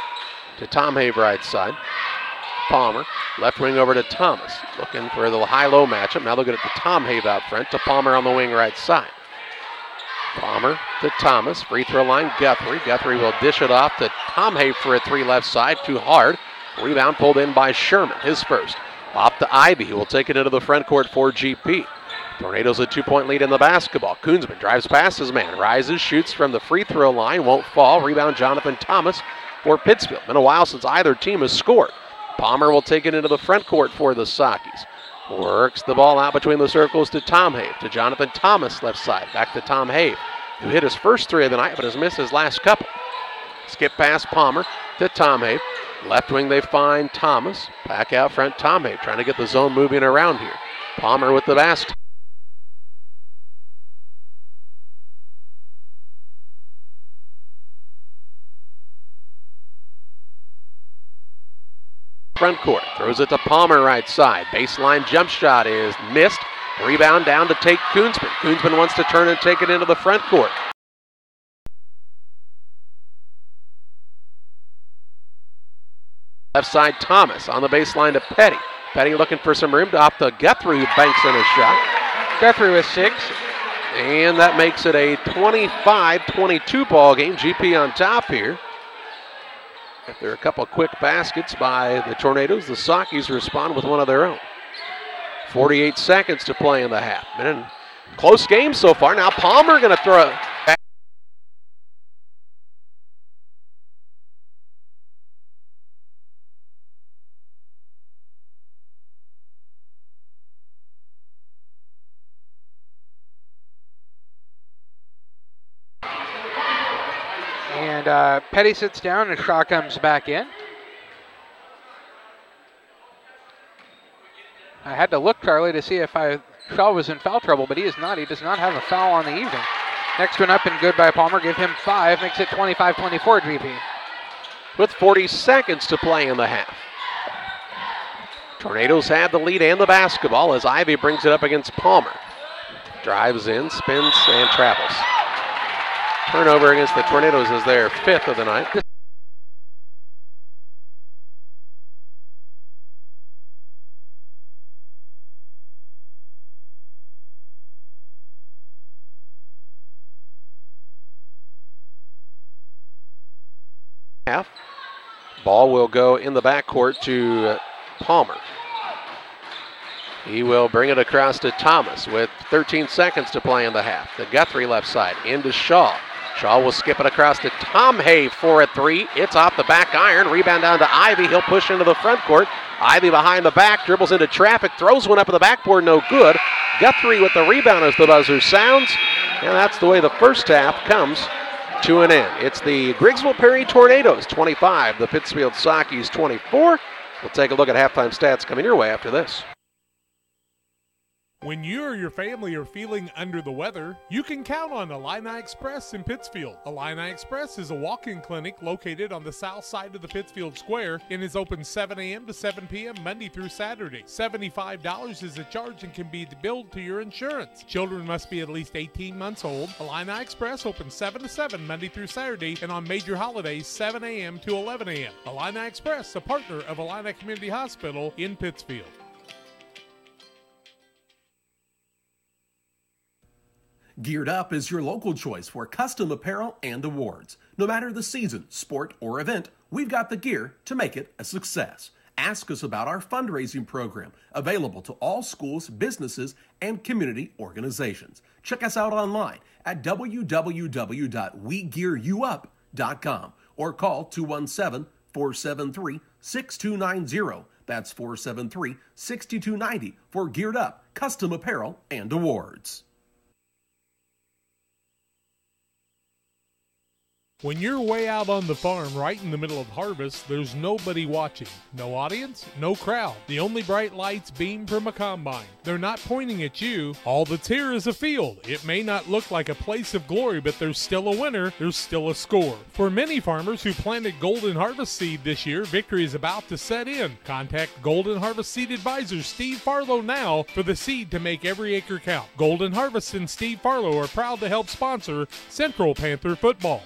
To Tom Have right side. Palmer, left wing over to Thomas. Looking for the high-low matchup. Now they'll get it to Tom Have out front, to Palmer on the wing right side. Palmer to Thomas. Free throw line, Guthrie. Guthrie will dish it off to Tom Have for a three left side. Too hard. Rebound pulled in by Sherman, his first. Off to Ivy, who will take it into the front court for GP. Tornadoes a 2-point lead in the basketball. Koonsman drives past his man. Rises, shoots from the free throw line. Won't fall. Rebound Jonathan Thomas for Pittsfield. Been a while since either team has scored. Palmer will take it into the front court for the Sockies. Works the ball out between the circles to Tom Have. To Jonathan Thomas, left side. Back to Tom Have, who hit his first three of the night but has missed his last couple. Skip past Palmer to Tom Have. Left wing they find Thomas. Back out front, Tom Have trying to get the zone moving around here. Palmer with the basket. Front court, throws it to Palmer right side. Baseline jump shot is missed. Rebound down to take Koonsman. Koonsman wants to turn and take it into the front court. Left side Thomas on the baseline to Petty. Petty looking for some room, off to Guthrie, who banks in a shot. Guthrie with 6. And that makes it a 25-22 ball game. GP on top here. After a couple of quick baskets by the Tornadoes, the Sockies respond with one of their own. 48 seconds to play in the half. And close game so far. Now Palmer going to throw it back. And Petty sits down and Shaw comes back in. I had to look, Charlie, to see if Shaw was in foul trouble, but he is not. He does not have a foul on the evening. Next one up and good by Palmer. Give him 5. Makes it 25-24 GP. With 40 seconds to play in the half. Tornadoes have the lead and the basketball as Ivy brings it up against Palmer. Drives in, spins, and travels. Turnover against the Tornadoes is their 5th of the night. Half. Ball will go in the backcourt to Palmer. He will bring it across to Thomas with 13 seconds to play in the half. The Guthrie left side into Shaw. Shaw will skip it across to Tom Have for a three. It's off the back iron. Rebound down to Ivy. He'll push into the front court. Ivy behind the back, dribbles into traffic, throws one up at the backboard, no good. Guthrie with the rebound as the buzzer sounds. And that's the way the first half comes to an end. It's the Griggsville Perry Tornadoes 25, the Pittsfield Sockies 24. We'll take a look at halftime stats coming your way after this. When you or your family are feeling under the weather, you can count on Illini Express in Pittsfield. Illini Express is a walk-in clinic located on the south side of the Pittsfield Square and is open 7 a.m. to 7 p.m. Monday through Saturday. $75 is the charge and can be billed to your insurance. Children must be at least 18 months old. Illini Express opens 7 to 7 Monday through Saturday and on major holidays 7 a.m. to 11 a.m. Illini Express, a partner of Illini Community Hospital in Pittsfield. Geared Up is your local choice for custom apparel and awards. No matter the season, sport, or event, we've got the gear to make it a success. Ask us about our fundraising program, available to all schools, businesses, and community organizations. Check us out online at www.wegearyouup.com or call 217-473-6290. That's 473-6290 for Geared Up, custom apparel, and awards. When you're way out on the farm right in the middle of harvest, there's nobody watching. No audience, no crowd. The only bright lights beam from a combine. They're not pointing at you. All that's here is a field. It may not look like a place of glory, but there's still a winner. There's still a score. For many farmers who planted Golden Harvest Seed this year, victory is about to set in. Contact Golden Harvest Seed Advisor Steve Farlow now for the seed to make every acre count. Golden Harvest and Steve Farlow are proud to help sponsor Central Panther football.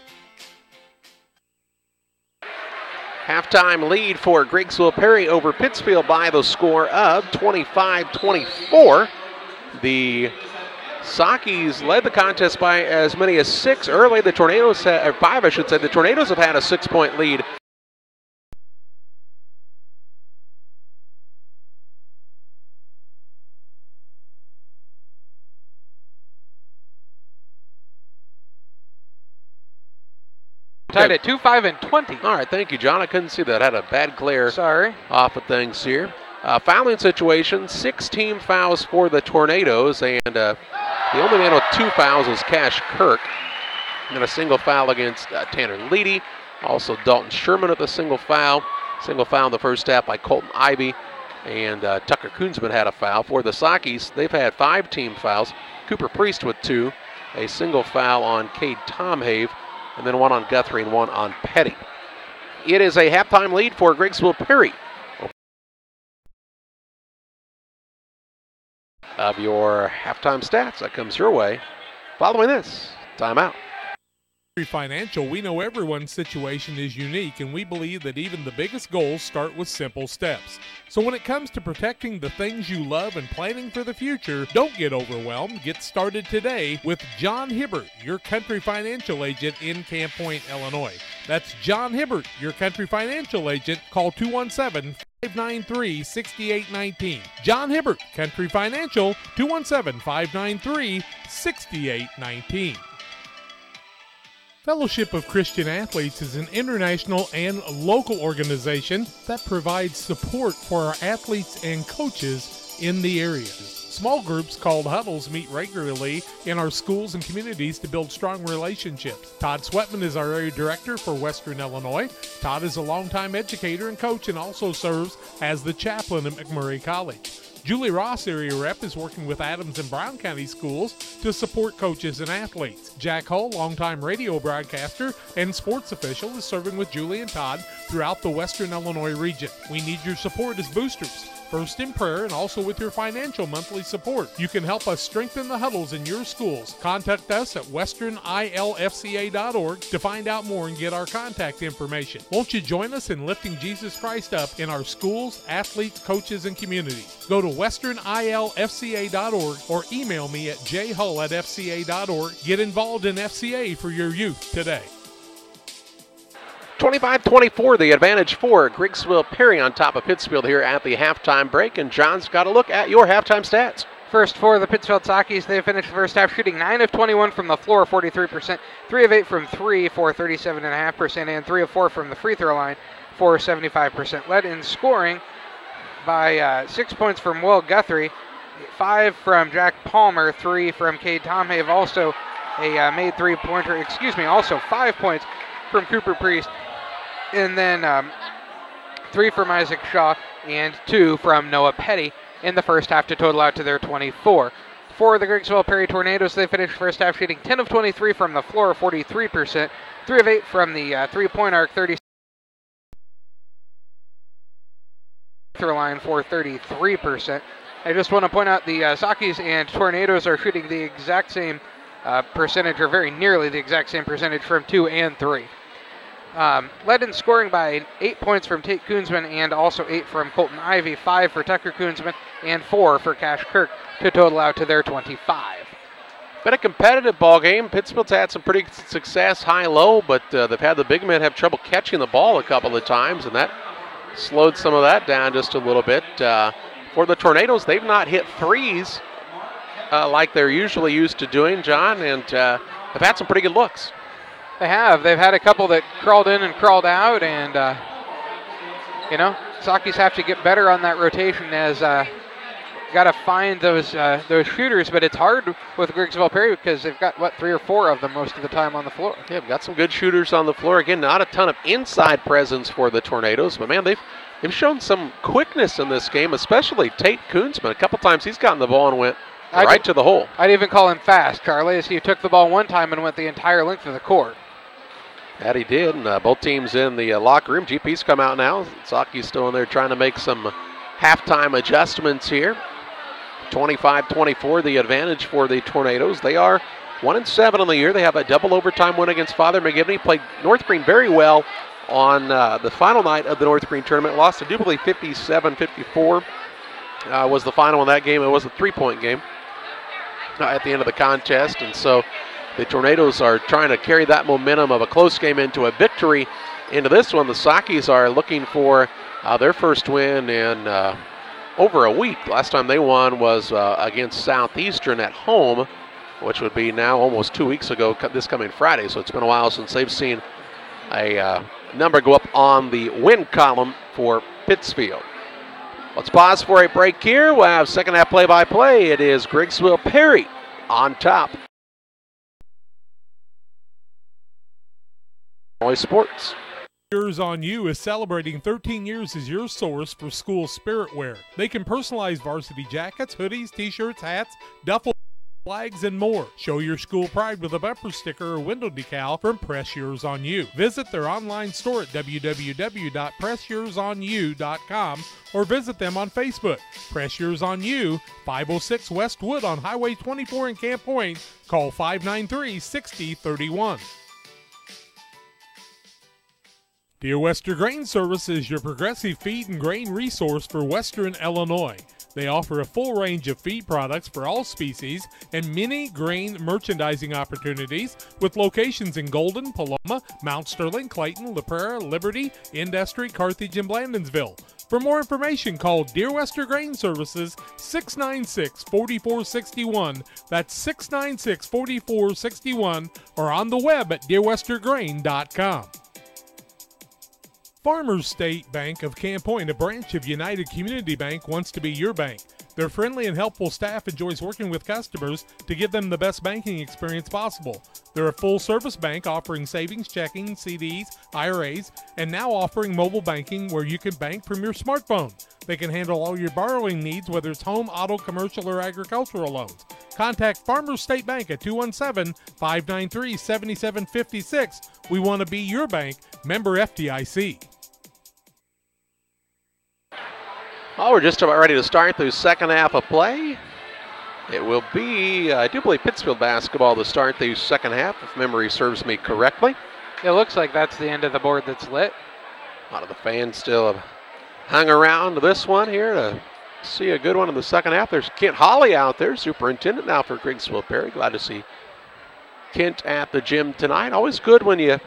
Halftime lead for Griggsville Perry over Pittsfield by the score of 25-24. The Sockies led the contest by as many as 6 early. The Tornadoes, 5 I should say. The Tornadoes have had a 6-point lead. Tied at 2-5-20. All right, thank you, John. I couldn't see that. I had a bad glare off of things here. Fouling situation, 6 team fouls for the Tornadoes, and the only man with 2 fouls was Cash Kirk. And then a single foul against Tanner Leedy. Also Dalton Sherman with a single foul. Single foul in the first half by Colton Ivy. And Tucker Koonsman had a foul. For the Sockies, they've had 5 team fouls. Cooper Priest with 2. A single foul on Cade Tomhave. And then 1 on Guthrie and 1 on Petty. It is a halftime lead for Griggsville Perry. Of your halftime stats, that comes your way. Following this, timeout. Financial, we know everyone's situation is unique, and we believe that even the biggest goals start with simple steps. So when it comes to protecting the things you love and planning for the future, don't get overwhelmed. Get started today with John Hibbert, your country financial agent in Camp Point, Illinois. That's John Hibbert, your country financial agent. Call 217-593-6819. John Hibbert, Country Financial, 217-593-6819. Fellowship of Christian Athletes is an international and local organization that provides support for our athletes and coaches in the area. Small groups called huddles meet regularly in our schools and communities to build strong relationships. Todd Sweatman is our area director for Western Illinois. Todd is a longtime educator and coach and also serves as the chaplain at McMurray College. Julie Ross, area rep, is working with Adams and Brown County schools to support coaches and athletes. Jack Hull, longtime radio broadcaster and sports official, is serving with Julie and Todd throughout the Western Illinois region. We need your support as boosters, first in prayer and also with your financial monthly support. You can help us strengthen the huddles in your schools. Contact us at westernilfca.org to find out more and get our contact information. Won't you join us in lifting Jesus Christ up in our schools, athletes, coaches, and communities? Go to westernilfca.org or email me at jhull@fca.org. Get involved in FCA for your youth today. 25-24, the advantage for Griggsville Perry on top of Pittsfield here at the halftime break. And John's got a look at your halftime stats. First for the Pittsfield Sockies, they finished the first half shooting 9 of 21 from the floor, 43%, 3 of 8 from 3 for 37.5%, and 3 of 4 from the free throw line for 75%. Led in scoring by 6 points from Will Guthrie, 5 from Jack Palmer, 3 from Cade Tomhave, also a made three-pointer, also 5 points from Cooper Priest, and then 3 from Isaac Shaw and 2 from Noah Petty in the first half to total out to their 24. For the Griggsville Perry Tornadoes, they finished first half shooting 10 of 23 from the floor, 43%, 3 of 8 from the three-point arc, 30 line for 33%. I just want to point out the Sockies and Tornadoes are shooting the exact same percentage, or very nearly the exact same percentage from 2 and 3. Led in scoring by 8 points from Tate Koonsman and also 8 from Colton Ivy, 5 for Tucker Koonsman, and 4 for Cash Kirk to total out to their 25. Been a competitive ball game. Pittsfield's had some pretty success high-low, but they've had the big men have trouble catching the ball a couple of times, and that slowed some of that down just a little bit. For the Tornadoes, they've not hit threes like they're usually used to doing, John, and have had some pretty good looks. They have. They've had a couple that crawled in and crawled out, and, Sockies have to get better on that rotation as got to find those shooters, but it's hard with Griggsville Perry because they've got, 3 or 4 of them most of the time on the floor. Yeah, they've got some good shooters on the floor. Again, not a ton of inside presence for the Tornadoes, but, man, they've shown some quickness in this game, especially Tate Koonsman. A couple times he's gotten the ball and went right to the hole. I'd even call him fast, Charlie, as he took the ball one time and went the entire length of the court. That he did, and both teams in the locker room. GP's come out now. Saki's still in there trying to make some halftime adjustments here. 25-24, the advantage for the Tornadoes. They are 1-7 on the year. They have a double overtime win against Father McGivney. Played North Green very well on the final night of the North Green tournament. Lost to Dupley 57-54 was the final in that game. It was a 3-point game at the end of the contest, and so the Tornadoes are trying to carry that momentum of a close game into a victory into this one. The Saki's are looking for their first win in over a week. Last time they won was against Southeastern at home, which would be now almost 2 weeks ago this coming Friday. So it's been a while since they've seen a number go up on the win column for Pittsfield. Let's pause for a break here. We'll have second half play-by-play. It is Griggsville Perry on top. Sports. Years on You is celebrating 13 years as your source for school spirit wear. They can personalize varsity jackets, hoodies, t-shirts, hats, duffel flags, and more. Show your school pride with a bumper sticker or window decal from Press Yours on You. Visit their online store at www.pressyoursonyou.com or visit them on Facebook. Press Yours on You, 506 West Wood on Highway 24 in Camp Point. Call 593-6031. Dear Western Grain Service is your progressive feed and grain resource for Western Illinois. They offer a full range of feed products for all species and many grain merchandising opportunities with locations in Golden, Paloma, Mount Sterling, Clayton, La Prairie, Liberty, Industry, Carthage, and Blandonsville. For more information, call Dear Western Grain Services 696-4461. That's 696-4461 or on the web at dearwesterngrain.com. Farmers State Bank of Camp Point, a branch of United Community Bank, wants to be your bank. Their friendly and helpful staff enjoys working with customers to give them the best banking experience possible. They're a full-service bank offering savings, checking, CDs, IRAs, and now offering mobile banking where you can bank from your smartphone. They can handle all your borrowing needs, whether it's home, auto, commercial, or agricultural loans. Contact Farmers State Bank at 217-593-7756. We want to be your bank. Member FDIC. Well, we're just about ready to start the second half of play. It will be, I do believe, Pittsfield basketball to start the second half, if memory serves me correctly. It looks like that's the end of the board that's lit. A lot of the fans still have hung around this one here to see a good one in the second half. There's Kent Hawley out there, superintendent now for Griggsville Perry. Glad to see Kent at the gym tonight. Always good when you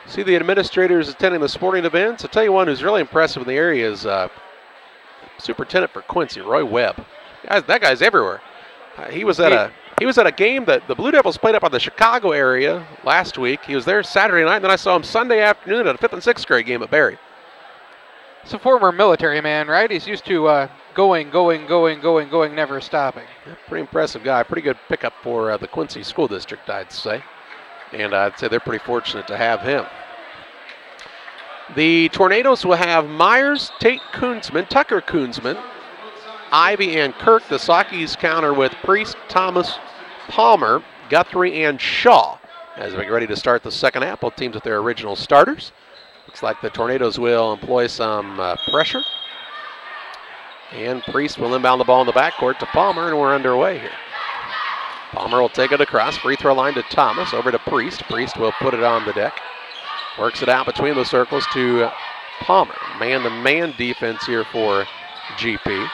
see the administrators attending the sporting events. I'll tell you one who's really impressive in the area is superintendent for Quincy, Roy Webb. Guys, that guy's everywhere. He was at a game that the Blue Devils played up on the Chicago area last week. He was there Saturday night, and then I saw him Sunday afternoon at a 5th and 6th grade game at Barry. He's a former military man, right? He's used to going, never stopping. Yeah, pretty impressive guy. Pretty good pickup for the Quincy School District, I'd say. And I'd say they're pretty fortunate to have him. The Tornadoes will have Myers, Tate Koonsman, Tucker Koonsman, Ivy, and Kirk. The Saki's counter with Priest, Thomas, Palmer, Guthrie, and Shaw. As we get ready to start the second half, both teams with their original starters. Looks like the Tornadoes will employ some pressure. And Priest will inbound the ball in the backcourt to Palmer, and we're underway here. Palmer will take it across, free throw line to Thomas, over to Priest. Priest will put it on the deck. Works it out between the circles to Palmer. Man-to-man defense here for GP.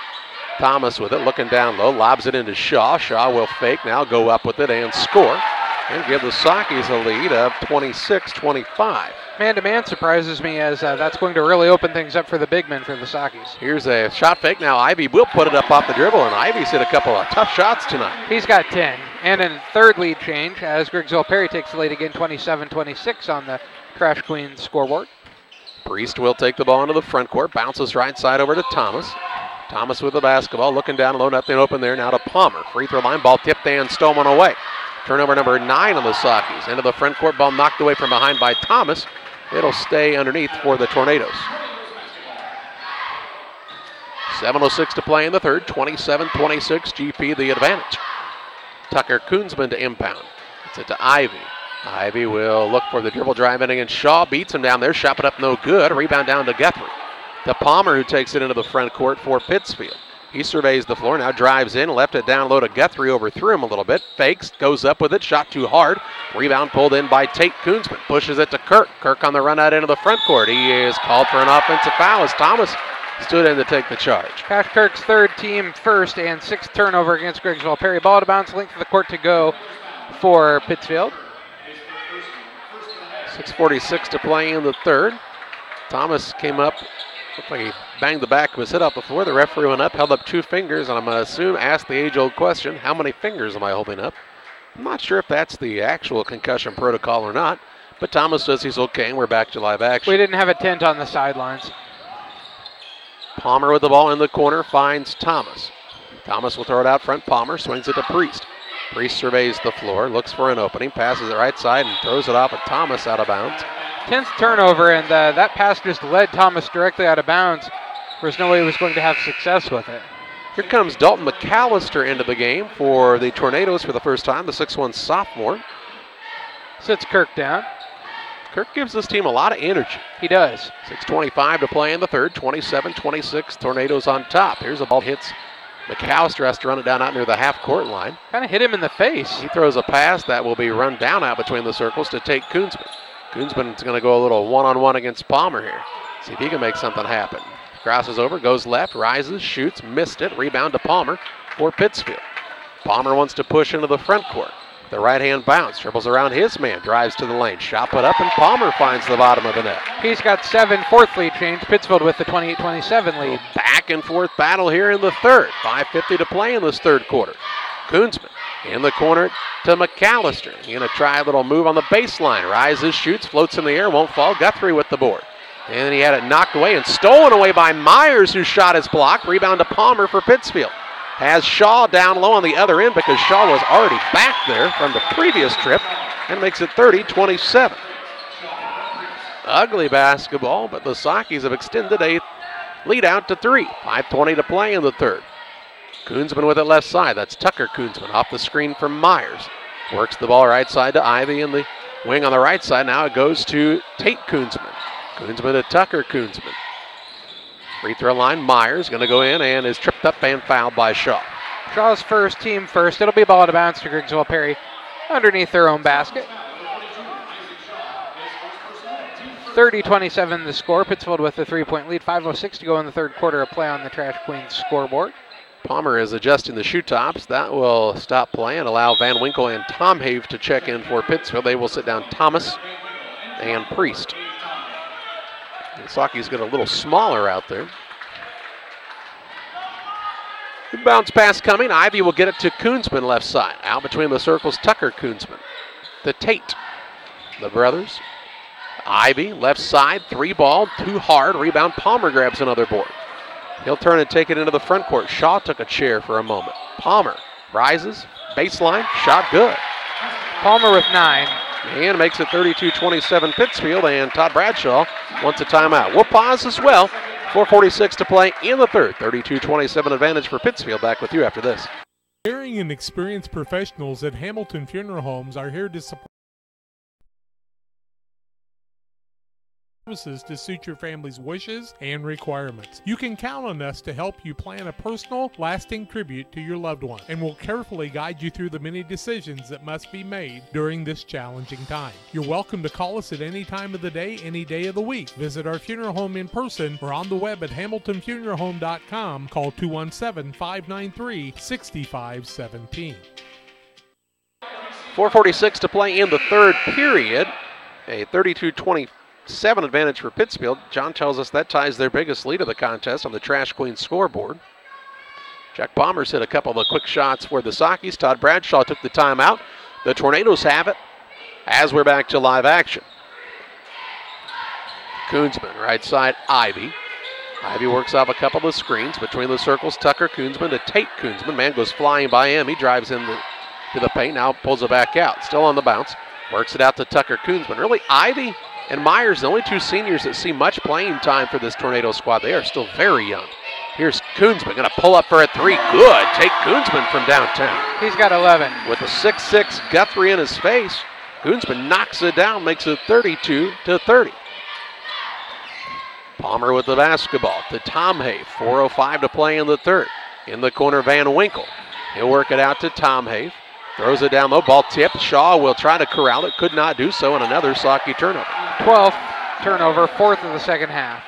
Thomas with it, looking down low, lobs it into Shaw. Shaw will fake, now go up with it and score. And give the Sockies a lead of 26-25. Man-to-man surprises me as that's going to really open things up for the big men for the Sockies. Here's a shot fake. Now Ivy will put it up off the dribble, and Ivy's hit a couple of tough shots tonight. He's got 10. And a third lead change as Griggsville Perry takes the lead again, 27-26 on the Trash Queens scoreboard. Priest will take the ball into the front court, bounces right side over to Thomas. Thomas with the basketball, looking down low, nothing open there. Now to Palmer. Free throw line, ball tipped and stolen away. Turnover number 9 on the Sockies. Into the front court, ball knocked away from behind by Thomas. It'll stay underneath for the Tornadoes. 7:06 to play in the third, 27-26, GP the advantage. Tucker Koonsman to impound. It's it to Ivy. Ivy will look for the dribble drive in against Shaw. Beats him down there, shot it up no good. Rebound down to Guthrie. To Palmer, who takes it into the front court for Pittsfield. He surveys the floor, now drives in, left it down low to Guthrie, overthrew him a little bit. Fakes, goes up with it, shot too hard. Rebound pulled in by Tate Koonsman. Pushes it to Kirk. Kirk on the run out into the front court. He is called for an offensive foul as Thomas stood in to take the charge. Cash Kirk's third, team first, and 6th turnover against Griggsville Perry. Ball to bounce, length of the court to go for Pittsfield. 6:46 to play in the third. Thomas came up. Looked like he banged the back of his head off the floor. The referee went up, held up 2 fingers, and I'm going to assume asked the age-old question, how many fingers am I holding up? I'm not sure if that's the actual concussion protocol or not, but Thomas says he's okay, and we're back to live action. We didn't have a tent on the sidelines. Palmer with the ball in the corner finds Thomas. Thomas will throw it out front. Palmer swings it to Priest. Priest surveys the floor, looks for an opening, passes it right side, and throws it off at Thomas out of bounds. 10th turnover, and that pass just led Thomas directly out of bounds. There's no way he was going to have success with it. Here comes Dalton McAllister into the game for the Tornadoes for the first time, the 6'1 sophomore. Sits Kirk down. Kirk gives this team a lot of energy. He does. 6:25 to play in the third, 27-26, Tornadoes on top. Here's a ball hits McAllister, has to run it down out near the half-court line. Kind of hit him in the face. He throws a pass that will be run down out between the circles to Tate Koonsman. Koonsman's going to go a little one-on-one against Palmer here. See if he can make something happen. Crosses over, goes left, rises, shoots, missed it. Rebound to Palmer for Pittsfield. Palmer wants to push into the front court. The right-hand bounce, dribbles around his man, drives to the lane. Shot put up, and Palmer finds the bottom of the net. He's got 7, 4th lead change. Pittsfield with the 28-27 lead. Back and forth battle here in the third. 5:50 to play in this third quarter. Koonsman in the corner to McAllister. He's going to try a little move on the baseline. Rises, shoots, floats in the air, won't fall. Guthrie with the board. And then he had it knocked away and stolen away by Myers, who shot his block. Rebound to Palmer for Pittsfield. Has Shaw down low on the other end because Shaw was already back there from the previous trip and makes it 30-27. Ugly basketball, but the Sockies have extended a lead out to 3. 5:20 to play in the third. Koonsman with it left side. That's Tucker Koonsman off the screen from Myers. Works the ball right side to Ivy in the wing on the right side. Now it goes to Tate Koonsman. Koonsman to Tucker Koonsman. Free throw line, Myers going to go in and is tripped up and fouled by Shaw. Shaw's first, team first. It'll be a ball to bounce to Griggsville Perry underneath their own basket. 30-27 the score. Pittsfield with the 3-point lead. 5:06 to go in the third quarter of play on the Trash Queens scoreboard. Palmer is adjusting the shoe tops. That will stop play and allow Van Winkle and Tom Have to check in for Pittsfield. They will sit down Thomas and Priest. The Sockies get a little smaller out there. Bounce pass coming. Ivy will get it to Koonsman left side. Out between the circles, Tucker Koonsman. The Tate. The brothers. Ivy, left side, 3-ball, too hard. Rebound, Palmer grabs another board. He'll turn and take it into the front court. Shaw took a chair for a moment. Palmer rises, baseline, shot good. Palmer with 9. And makes it 32-27 Pittsfield, and Todd Bradshaw wants a timeout. We'll pause as well. 4:46 to play in the third. 32-27 advantage for Pittsfield. Back with you after this. Caring and experienced professionals at Hamilton Funeral Homes are here to support services to suit your family's wishes and requirements. You can count on us to help you plan a personal, lasting tribute to your loved one, and we'll carefully guide you through the many decisions that must be made during this challenging time. You're welcome to call us at any time of the day, any day of the week. Visit our funeral home in person or on the web at hamiltonfuneralhome.com. Call 217-593-6517. 4:46 to play in the third period. A 32-27 advantage for Pittsfield. John tells us that ties their biggest lead of the contest on the Trash Queen scoreboard. Jack Bombers hit a couple of quick shots for the Sockies. Todd Bradshaw took the timeout. The Tornadoes have it as we're back to live action. Koonsman, right side, Ivy. Ivy works off a couple of screens. Between the circles, Tucker Koonsman to Tate Koonsman. Man goes flying by him. He drives in to the paint, now pulls it back out. Still on the bounce. Works it out to Tucker Koonsman. Really, Ivy and Myers, the only two seniors that see much playing time for this Tornado squad. They are still very young. Here's Koonsman, going to pull up for a three. Good. Tate Koonsman from downtown. He's got 11. With a 6'6" Guthrie in his face, Koonsman knocks it down, makes it 32-30. Palmer with the basketball to Tom Hay. 4:05 to play in the third. In the corner, Van Winkle. He'll work it out to Tom Hay. Throws it down low. Ball tipped. Shaw will try to corral it. Could not do so, and another Socky turnover. 12th turnover, 4th of the second half.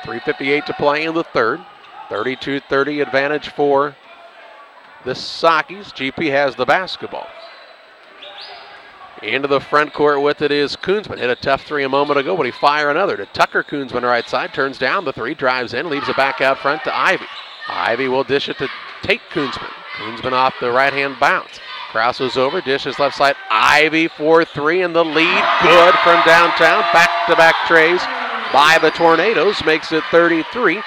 3:58 to play in the third. 32-30 advantage for the Sockies. GP has the basketball. Into the front court with it is Koonsman. Hit a tough three a moment ago, but he fire another to Tucker Koonsman right side. Turns down the three, drives in, leaves it back out front to Ivy. Ivy will dish it to Tate Koonsman. Koonsman off the right-hand bounce. Crosses over, dishes left side. Ivy for three, and the lead good from downtown. Back-to-back trays by the Tornadoes makes it 33-32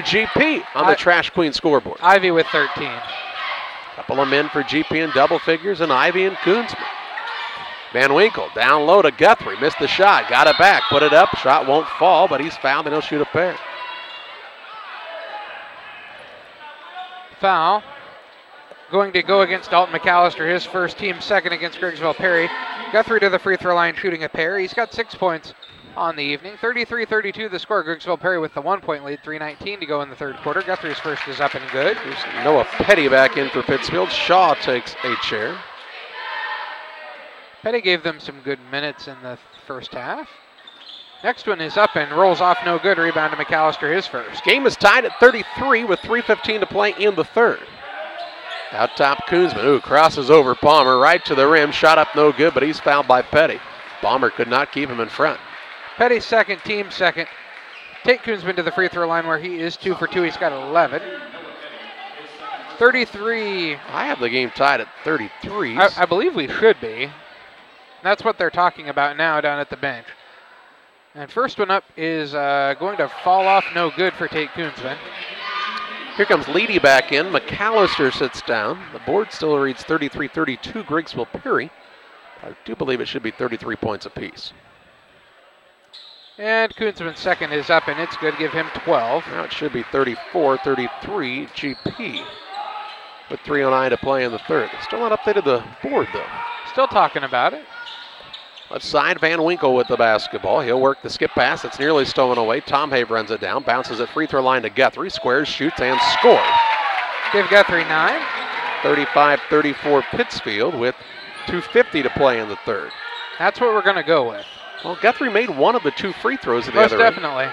GP on the Trash Queen scoreboard. Ivy with 13. Couple of men for GP in double figures, and Ivy and Koonsman. Van Winkle down low to Guthrie. Missed the shot. Got it back. Put it up. Shot won't fall, but he's fouled, and he'll shoot a pair. Foul. Going to go against Dalton McAllister, his first, team second against Griggsville Perry. Guthrie to the free throw line shooting a pair. He's got 6 points on the evening. 33-32 the score. Griggsville Perry with the 1 point lead. 3:19 to go in the third quarter. Guthrie's first is up and good. Here's Noah Petty back in for Pittsfield. Shaw takes a chair. Petty gave them some good minutes in the first half. Next one is up and rolls off no good. Rebound to McAllister, his first. Game is tied at 33 with 3:15 to play in the third. Out top, Koonsman. Ooh, crosses over Palmer right to the rim. Shot up no good, but he's fouled by Petty. Palmer could not keep him in front. Petty's second, team second. Tate Koonsman to the free throw line where he is 2 for 2. He's got 11. 33. I have the game tied at 33. I believe we should be. That's what they're talking about now down at the bench. And first one up is going to fall off no good for Tate Koonsman. Here comes Leedy back in. McAllister sits down. The board still reads 33-32 Griggsville Perry. I do believe it should be 33 points apiece. And Koonsman's second is up, and it's good. Give him 12. Now it should be 34-33 GP. With 3:09 to play in the third. Still not updated the board, though. Still talking about it. Left side, Van Winkle with the basketball. He'll work the skip pass. It's nearly stolen away. Tom Have runs it down. Bounces at free throw line to Guthrie. Squares, shoots, and scores. Give Guthrie 9. 35-34 Pittsfield with 2:50 to play in the third. That's what we're going to go with. Well, Guthrie made one of the two free throws at the other end. Most definitely.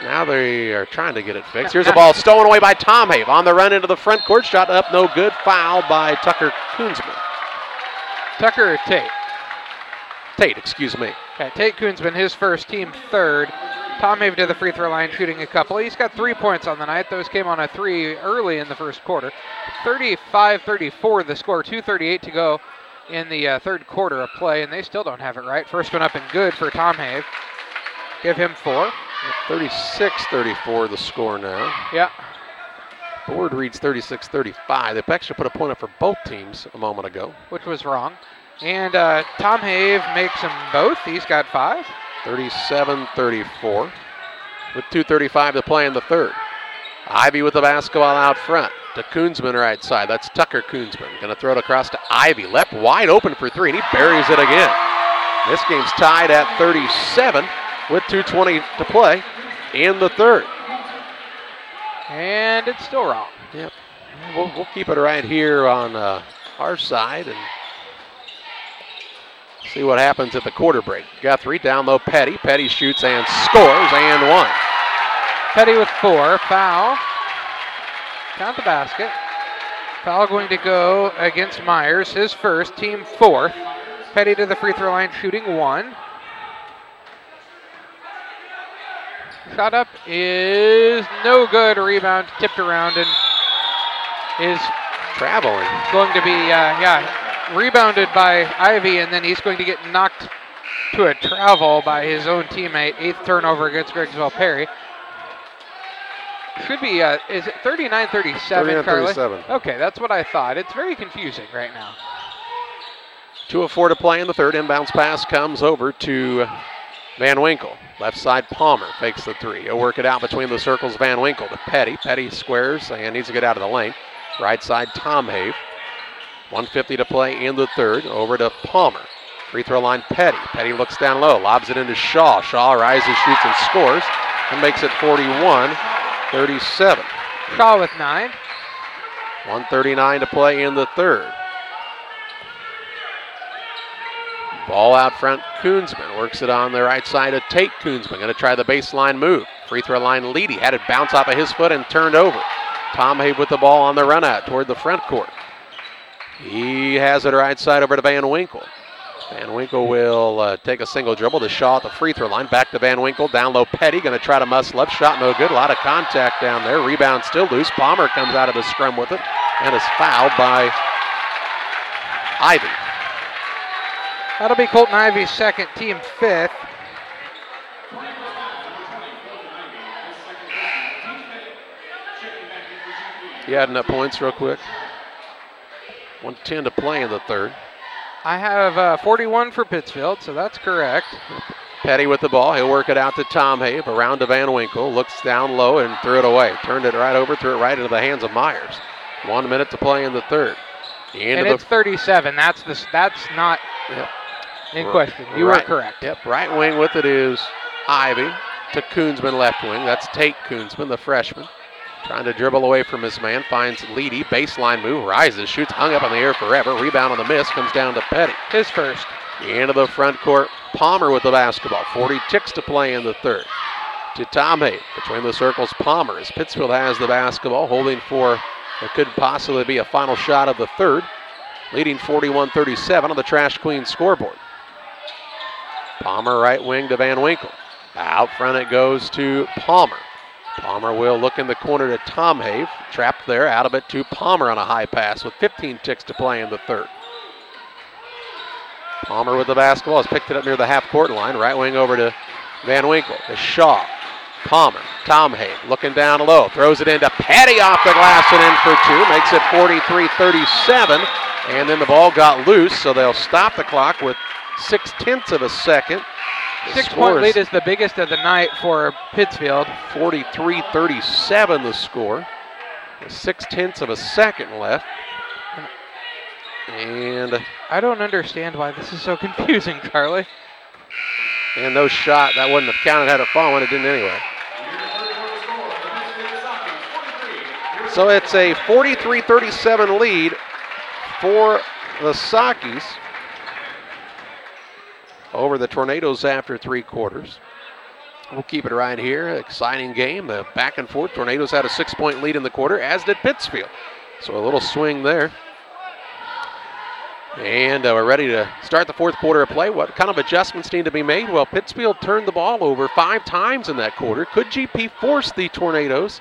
Now they are trying to get it fixed. Here's a ball stolen away by Tom Have. On the run into the front court. Shot up, no good. Foul by Tucker Koonsman. Tucker or Tate? Tate, excuse me. Okay, Tate Koonsman, his first, team third. Tom Have to the free throw line shooting a couple. He's got 3 points on the night. Those came on a three early in the first quarter. 35-34 the score. 2:38 to go in the third quarter of play, and they still don't have it right. First one up and good for Tom Have. Give him 4. 36-34 the score now. Yeah. Board reads 36-35. They actually put a point up for both teams a moment ago. Which was wrong. And Tom Have makes them both. He's got 5. 37-34 with 2:35 to play in the third. Ivy with the basketball out front to Koonsman right side. That's Tucker Koonsman. Going to throw it across to Ivy. Left wide open for three, and he buries it again. This game's tied at 37 with 2:20 to play in the third. And it's still wrong. Yep. We'll keep it right here on our side and see what happens at the quarter break. Guthrie down low, Petty. Petty shoots and scores and one. Petty with 4. Foul. Count the basket. Foul going to go against Myers, his first, team 4th. Petty to the free throw line, shooting 1. Shot up is no good. Rebound tipped around and is traveling. Going to be, rebounded by Ivy, and then he's going to get knocked to a travel by his own teammate. 8th turnover against Griggsville Perry. Should be, is it 39-37, Carly? 39-37. Okay, that's what I thought. It's very confusing right now. 2:04 to play in the third. Inbounds pass comes over to Van Winkle. Left side, Palmer fakes the 3. He'll work it out between the circles. Van Winkle to Petty. Petty squares and needs to get out of the lane. Right side, Tom Have. 1:50 to play in the third. Over to Palmer. Free throw line, Petty. Petty looks down low, lobs it into Shaw. Shaw rises, shoots, and scores, and makes it 41-37. Shaw with 9. 1:39 to play in the third. Ball out front, Koonsman works it on the right side of Tate. Koonsman going to try the baseline move. Free throw line, Leedy had it bounce off of his foot and turned over. Tom Have with the ball on the run out toward the front court. He has it right side over to Van Winkle. Van Winkle will take a single dribble to Shaw at the free throw line. Back to Van Winkle, down low, Petty going to try to muscle up. Shot no good, a lot of contact down there. Rebound still loose. Palmer comes out of the scrum with it and is fouled by Ivy. That'll be Colton Ivy's second, team 5th. You adding up points real quick? 1:10 to play in the third. I have 41 for Pittsfield, so that's correct. Petty with the ball. He'll work it out to Tom Have. Around to Van Winkle. Looks down low and threw it away. Turned it right over, threw it right into the hands of Myers. 1 minute to play in the third. And it's 37. That's not in question. You were correct. Yep, right wing with it is Ivy to Koonsman, left wing. That's Tate Koonsman, the freshman. Trying to dribble away from his man, finds Leedy, baseline move, rises, shoots, hung up in the air forever. Rebound on the miss, comes down to Petty. His first. Into the front court, Palmer with the basketball. 40 ticks to play in the third. To Tom Have, between the circles, Palmer, as Pittsfield has the basketball, holding for what could possibly be a final shot of the third, leading 41-37 on the Trash Queen scoreboard. Palmer right wing to Van Winkle. Out front it goes to Palmer. Palmer will look in the corner to Tom Have. Trapped there, out of it to Palmer on a high pass with 15 ticks to play in the third. Palmer with the basketball has picked it up near the half-court line. Right wing over to Van Winkle. To Shaw. Palmer. Tom Have looking down low. Throws it into Petty off the glass and in for 2. Makes it 43-37. And then the ball got loose, so they'll stop the clock with 0.6 of a second. 6-point lead is the biggest of the night for Pittsfield. 43-37 the score. 0.6 of a second left. And I don't understand why this is so confusing, Charlie. And no shot. That wouldn't have counted had it fallen. It didn't anyway. So it's a 43-37 lead for the Sockies over the Tornadoes after 3 quarters. We'll keep it right here. Exciting game. The back and forth. Tornadoes had a 6-point lead in the quarter, as did Pittsfield. So a little swing there. And we're ready to start the fourth quarter of play. What kind of adjustments need to be made? Well, Pittsfield turned the ball over 5 times in that quarter. Could GP force the Tornadoes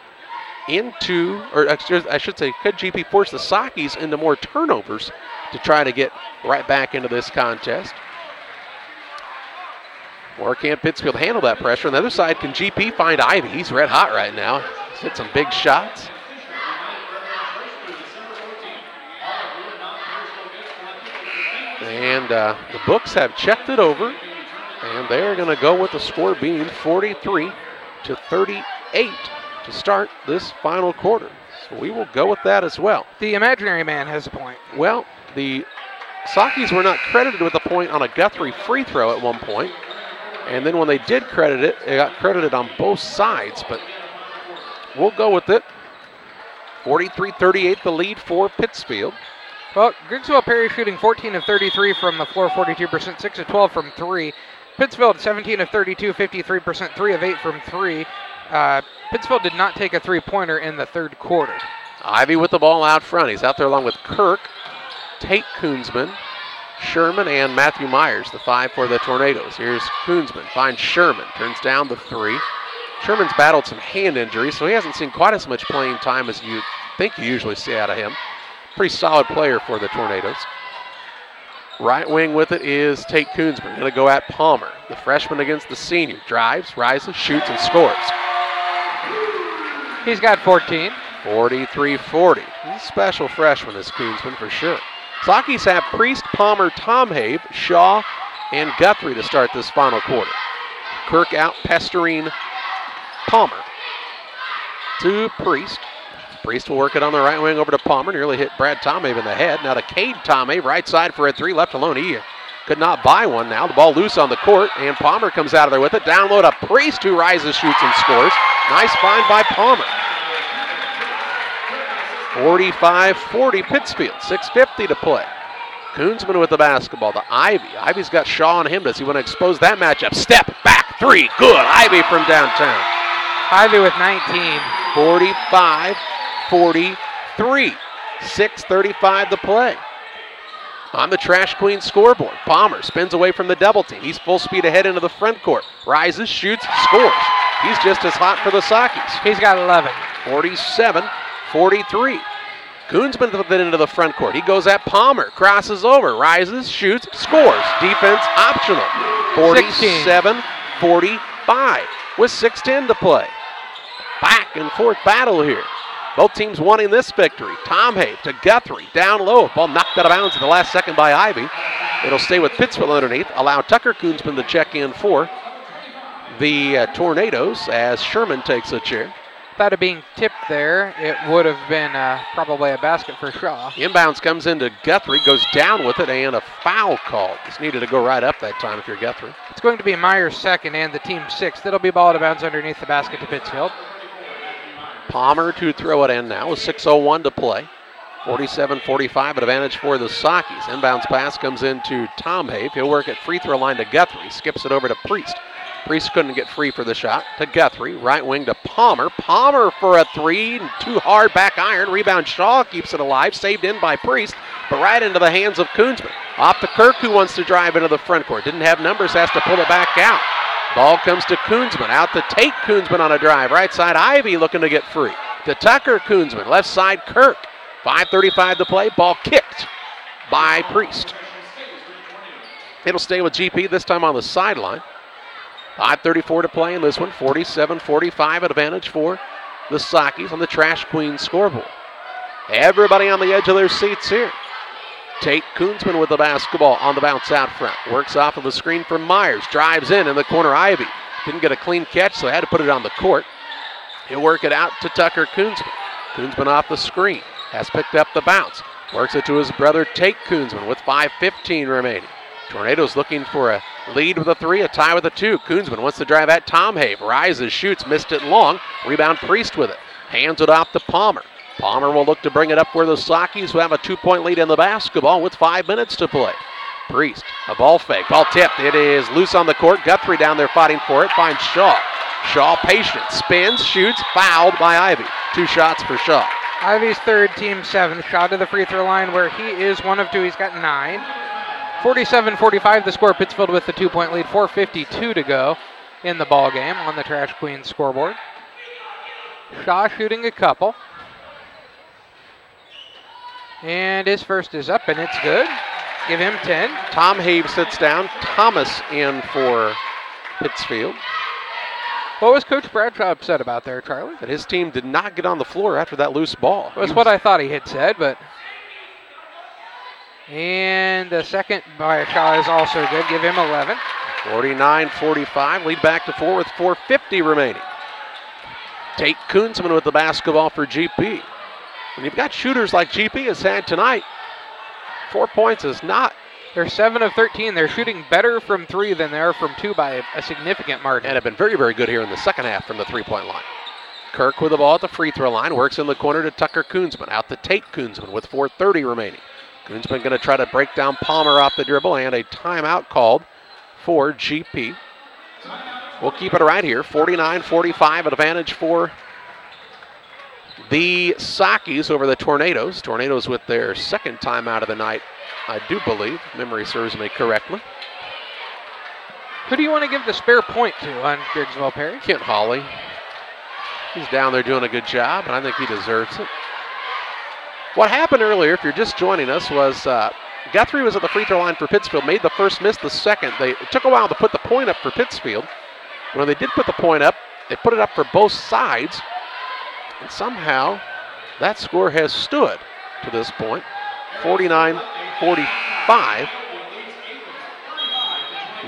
into, or I should say, could GP force the Sockies into more turnovers to try to get right back into this contest? Or can Pittsfield handle that pressure? On the other side, can GP find Ivy? He's red hot right now. He's hit some big shots. And the books have checked it over, and they're going to go with the score being 43-38 to start this final quarter. So we will go with that as well. The imaginary man has a point. Well, the Sakis were not credited with a point on a Guthrie free throw at one point. And then when they did credit it, it got credited on both sides, but we'll go with it. 43-38 the lead for Pittsfield. Well, Griggsville Perry shooting 14 of 33 from the floor, 42%, 6 of 12 from 3. Pittsfield 17 of 32, 53%, 3 of 8 from 3. Pittsfield did not take a three-pointer in the third quarter. Ivy with the ball out front. He's out there along with Kirk, Tate Koonsman, Sherman, and Matthew Myers, the 5 for the Tornadoes. Here's Koonsman, finds Sherman, turns down the 3. Sherman's battled some hand injuries, so he hasn't seen quite as much playing time as you think you usually see out of him. Pretty solid player for the Tornadoes. Right wing with it is Tate Koonsman. Going to go at Palmer, the freshman against the senior. Drives, rises, shoots, and scores. He's got 14. 43-40. He's a special freshman, this Koonsman, for sure. Sakis have Priest, Palmer, Tomhave, Shaw, and Guthrie to start this final quarter. Kirk out pestering Palmer to Priest. Priest will work it on the right wing over to Palmer. Nearly hit Brad Tomhave in the head. Now to Cade Tomhave, right side for a 3, left alone. He could not buy one now. The ball loose on the court, and Palmer comes out of there with it. Down low to Priest, who rises, shoots, and scores. Nice find by Palmer. 45-40 Pittsfield, 6:50 to play. Koonsman with the basketball to Ivy. Ivy's got Shaw on him. Does he want to expose that matchup? Step back 3, good. Ivy from downtown. Ivy with 19. 45-43, 6:35 to play. On the Trash Queen scoreboard, Palmer spins away from the double team. He's full speed ahead into the front court. Rises, shoots, scores. He's just as hot for the Sakis. He's got 11. 47-43. Koonsman with it into the front court. He goes at Palmer, crosses over, rises, shoots, scores. Defense optional. 47-45 with 6:10 to play. Back and forth battle here. Both teams wanting this victory. Tomhave to Guthrie, down low. Ball knocked out of bounds at the last second by Ivy. It'll stay with Pittsfield underneath. Allow Tucker Koonsman to check in for the Tornadoes as Sherman takes a chair. Without it being tipped there, it would have been probably a basket for Shaw. Inbounds comes into Guthrie, goes down with it, and a foul called. Just needed to go right up that time if you're Guthrie. It's going to be Myers' second and the team's 6th. It'll be ball out of bounds underneath the basket to Pittsfield. Palmer to throw it in now with 6:01 to play. 47-45 advantage for the Sakis. Inbounds pass comes into Tomhave. He'll work at free throw line to Guthrie. Skips it over to Priest. Priest couldn't get free for the shot. To Guthrie. Right wing to Palmer. Palmer for a 3. Too hard back iron. Rebound Shaw keeps it alive. Saved in by Priest. But right into the hands of Koonsman. Off to Kirk, who wants to drive into the front court. Didn't have numbers. Has to pull it back out. Ball comes to Koonsman. Out to Tate Koonsman on a drive. Right side Ivy looking to get free. To Tucker Koonsman. Left side Kirk. 5:35 to play. Ball kicked by Priest. It'll stay with GP, this time on the sideline. 5:34 to play in this one. 47-45 advantage for the Sakis on the Trash Queen scoreboard. Everybody on the edge of their seats here. Tate Koonsman with the basketball on the bounce out front. Works off of the screen from Myers. Drives in the corner Ivy. Didn't get a clean catch, so had to put it on the court. He'll work it out to Tucker Koonsman. Koonsman off the screen. Has picked up the bounce. Works it to his brother Tate Koonsman with 5:15 remaining. Tornadoes looking for a lead with a 3, a tie with a 2. Koonsman wants to drive at Tomhave. Rises, shoots, missed it long. Rebound Priest with it. Hands it off to Palmer. Palmer will look to bring it up for the Sakis, who have a 2-point lead in the basketball with 5 minutes to play. Priest, a ball fake. Ball tipped. It is loose on the court. Guthrie down there fighting for it. Finds Shaw. Shaw patient. Spins, shoots, fouled by Ivy. 2 shots for Shaw. Ivy's 3rd, team 7th. Shaw to the free throw line where he is 1 of 2. He's got 9. 47-45 the score. Pittsfield with the 2-point lead. 4:52 to go in the ball game on the Trash Queen scoreboard. Shaw shooting a couple. And his first is up, and it's good. Give him 10. Tomhave sits down. Thomas in for Pittsfield. What was Coach Bradshaw upset about there, Charlie? That his team did not get on the floor after that loose ball. That's what I thought he had said, but... And the second by Shaw is also good. Give him 11. 49-45. Lead back to 4 with 4:50 remaining. Tate Koonsman with the basketball for GP. When you've got shooters like GP has had tonight, 4 points is not. They're 7 of 13. They're shooting better from 3 than they are from 2 by a significant margin. And have been very, very good here in the second half from the three-point line. Kirk with the ball at the free throw line, works in the corner to Tucker Koonsman. Out to Tate Koonsman with 4:30 remaining. Koonsman going to try to break down Palmer off the dribble, and a timeout called for GP. We'll keep it right here. 49-45 advantage for the Sockies over the Tornadoes. Tornadoes with their second timeout of the night, I do believe. Memory serves me correctly. Who do you want to give the spare point to on Griggsville, Perry? Kent Hawley. He's down there doing a good job, and I think he deserves it. What happened earlier, if you're just joining us, was Guthrie was at the free throw line for Pittsfield, made the first, missed the second. It took a while to put the point up for Pittsfield. When they did put the point up, they put it up for both sides, and somehow that score has stood to this point. 49-45.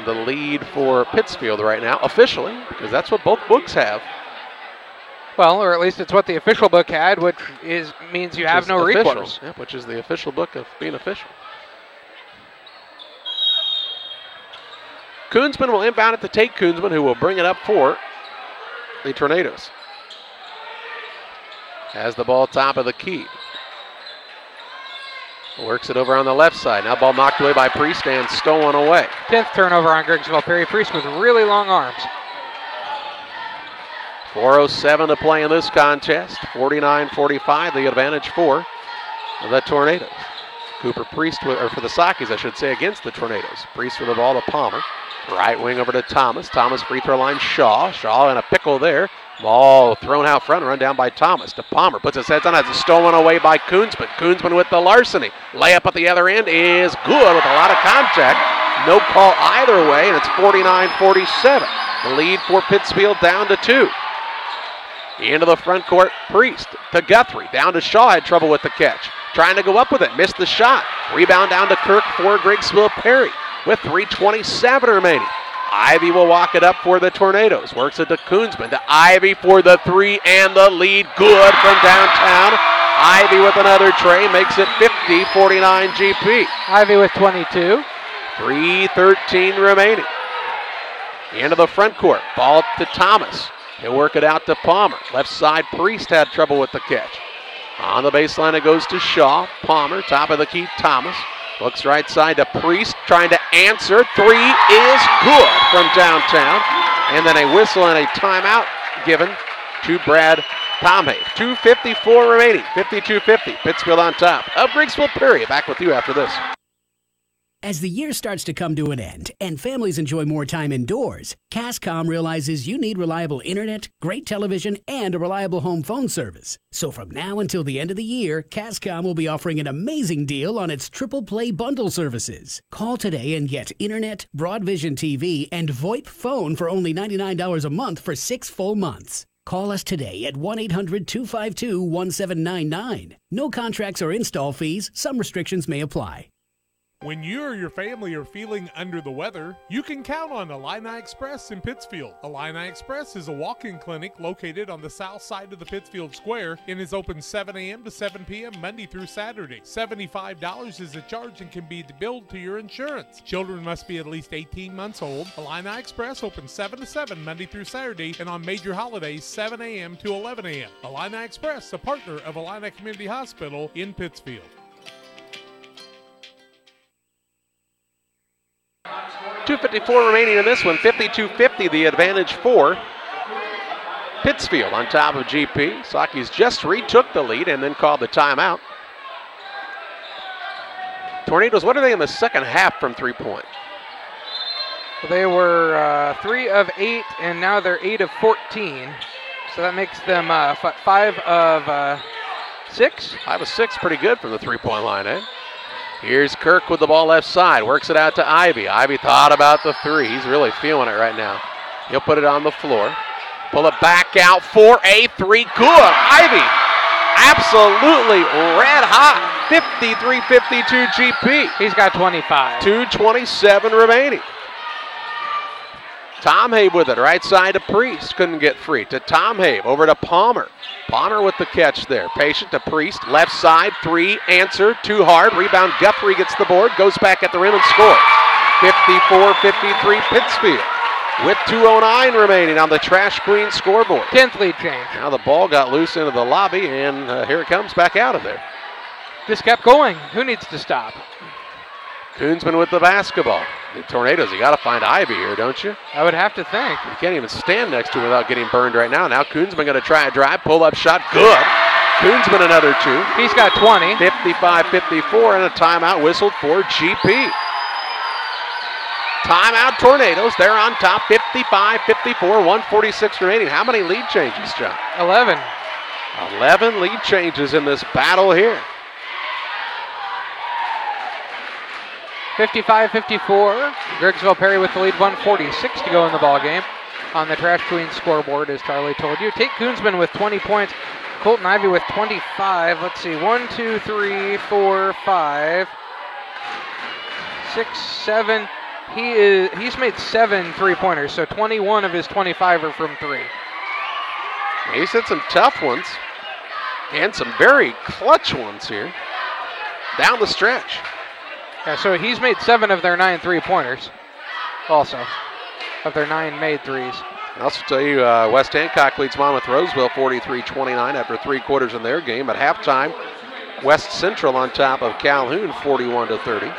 The lead for Pittsfield right now, officially, because that's what both books have. Well, or at least it's what the official book had, which means you have no recourse. Yep, which is the official book of being official. Koonsman will inbound it to Tate Koonsman, who will bring it up for the Tornadoes. Has the ball top of the key. Works it over on the left side. Now ball knocked away by Priest and stolen away. 10th turnover on Griggsville. Perry Priest with really long arms. 4:07 to play in this contest. 49-45, the advantage for the Tornadoes. Cooper Priest, or for the Sockies, I should say, against the Tornadoes. Priest with the ball to Palmer. Right wing over to Thomas. Thomas free throw line, Shaw. Shaw in a pickle there. Ball thrown out front, run down by Thomas to Palmer. Puts his heads on it. It's stolen away by Koonsman. Koonsman with the larceny. Layup at the other end is good with a lot of contact. No call either way, and it's 49-47. The lead for Pittsfield down to 2. Into the front court, Priest to Guthrie. Down to Shaw, had trouble with the catch. Trying to go up with it, missed the shot. Rebound down to Kirk for Griggsville Perry with 3:27 remaining. Ivy will walk it up for the Tornadoes. Works it to Koonsman, to Ivy for the 3, and the lead good from downtown. Ivy with another tray makes it 50-49 GP. Ivy with 22. 3:13 remaining. Into the front court, ball to Thomas. He'll work it out to Palmer. Left side, Priest had trouble with the catch. On the baseline, it goes to Shaw. Palmer, top of the key, Thomas. Looks right side to Priest, trying to answer. 3 is good from downtown. And then a whistle and a timeout given to Brad Tomhave. 2:54 remaining, 52-50. Pittsfield on top of Griggsville Perry. Back with you after this. As the year starts to come to an end and families enjoy more time indoors, Cascom realizes you need reliable internet, great television, and a reliable home phone service. So from now until the end of the year, Cascom will be offering an amazing deal on its triple play bundle services. Call today and get internet, Broadvision TV, and VoIP phone for only $99 a month for 6 full months. Call us today at 1-800-252-1799. No contracts or install fees. Some restrictions may apply. When you or your family are feeling under the weather, you can count on Illini Express in Pittsfield. Illini Express is a walk-in clinic located on the south side of the Pittsfield Square and is open 7 a.m. to 7 p.m. Monday through Saturday. $75 is the charge and can be billed to your insurance. Children must be at least 18 months old. Illini Express opens 7 to 7 Monday through Saturday, and on major holidays 7 a.m. to 11 a.m. Illini Express, a partner of Illini Community Hospital in Pittsfield. 2:54 remaining in this one, 52-50, the advantage for Pittsfield on top of GP. Sockies just retook the lead and then called the timeout. Tornadoes, what are they in the second half from three-point? They were 3 of 8, and now they're 8 of 14. So that makes them 5 of 6. 5 of 6, pretty good from the three-point line, eh? Here's Kirk with the ball left side. Works it out to Ivy. Ivy thought about the 3. He's really feeling it right now. He'll put it on the floor. Pull it back out for a 3. Good. Ivy absolutely red hot. 53-52 GP. He's got 25. 2:27 remaining. Tomhave with it, right side to Priest. Couldn't get free. To Tomhave, over to Palmer. Palmer with the catch there. Patient to Priest. Left side, 3, answer, too hard. Rebound, Guthrie gets the board, goes back at the rim and scores. 54-53 Pittsfield. With 2:09 remaining on the Trash Queen scoreboard. 10th lead change. Now the ball got loose into the lobby, and here it comes back out of there. Just kept going. Who needs to stop? Koonsman with the basketball. The Tornadoes, you got to find Ivy here, don't you? I would have to think. You can't even stand next to him without getting burned right now. Now Koonsman going to try a drive, pull-up shot, good. Koonsman another 2. He's got 20. 55-54, and a timeout whistled for GP. Timeout Tornadoes. They're on top, 55-54, 1:46 remaining. How many lead changes, John? 11. 11 lead changes in this battle here. 55-54. Griggsville Perry with the lead, 1:46 to go in the ball game. On the Trash Queen scoreboard, as Charlie told you. Tate Koonsman with 20 points. Colton Ivy with 25. Let's see, 1, 2, 3, 4, 5, 6, 7. He's made 7 3-pointers, so 21 of his 25 are from 3. He's hit some tough ones and some very clutch ones here down the stretch. Yeah, so he's made 7 of their 9 3-pointers also, of their 9 made threes. I'll also tell you, West Hancock leads Monmouth Roseville 43-29 after 3 quarters in their game. At halftime, West Central on top of Calhoun 41-30.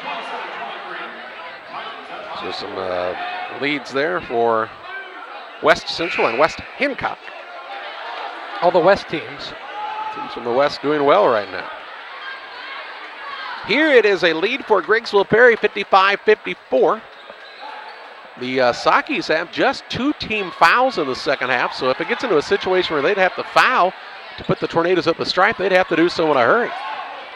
So some leads there for West Central and West Hancock. All the West teams. Teams from the West doing well right now. Here it is a lead for Griggsville Perry, 55-54. The Sakis have just 2 team fouls in the second half, so if it gets into a situation where they'd have to foul to put the Tornadoes up the stripe, they'd have to do so in a hurry.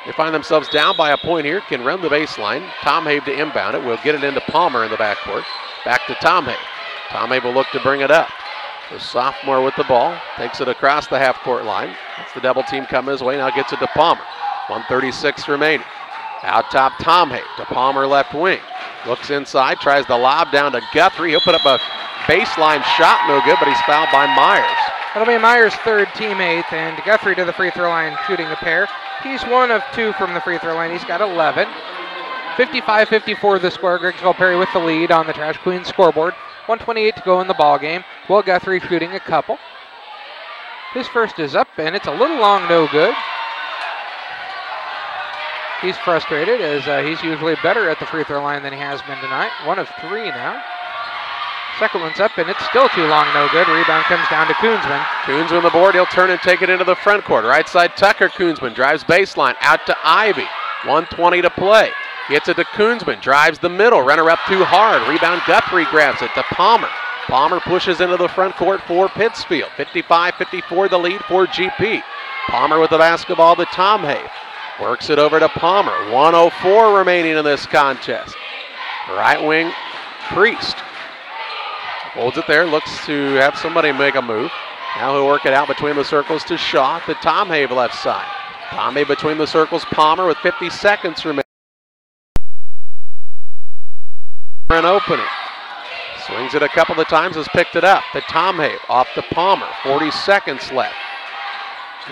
They find themselves down by a point here, can run the baseline. Tomhave to inbound it. We'll get it into Palmer in the backcourt. Back to Tomhave. Tomhave will look to bring it up. The sophomore with the ball, takes it across the half-court line. That's the double team coming his way, now gets it to Palmer. 1:36 remaining. Out top, Tomhave to Palmer left wing. Looks inside, tries the lob down to Guthrie. He'll put up a baseline shot, no good, but he's fouled by Myers. That'll be Myers' 3rd, teammate, and Guthrie to the free throw line shooting a pair. He's 1 of 2 from the free throw line. He's got 11. 55-54 the score. Griggsville Perry with the lead on the Trash Queen scoreboard. 1:28 to go in the ball game. Will Guthrie shooting a couple. His first is up, and it's a little long, no good. He's frustrated as he's usually better at the free throw line than he has been tonight. 1 of 3 now. Second one's up, and it's still too long, no good. Rebound comes down to Koonsman. Koonsman the board. He'll turn and take it into the front court. Right side, Tucker. Koonsman drives baseline. Out to Ivy. 1:20 to play. Gets it to Koonsman. Drives the middle. Runner up too hard. Rebound, Guthrie grabs it to Palmer. Palmer pushes into the front court for Pittsfield. 55-54 the lead for GP. Palmer with the basketball to Tomhave. Works it over to Palmer. 1:04 remaining in this contest. Right wing, Priest. Holds it there, looks to have somebody make a move. Now he'll work it out between the circles to Shaw, to Tomhave left side. Tomhave between the circles, Palmer with 50 seconds remaining. An opening. Swings it a couple of times, has picked it up. To Tomhave, off to Palmer, 40 seconds left.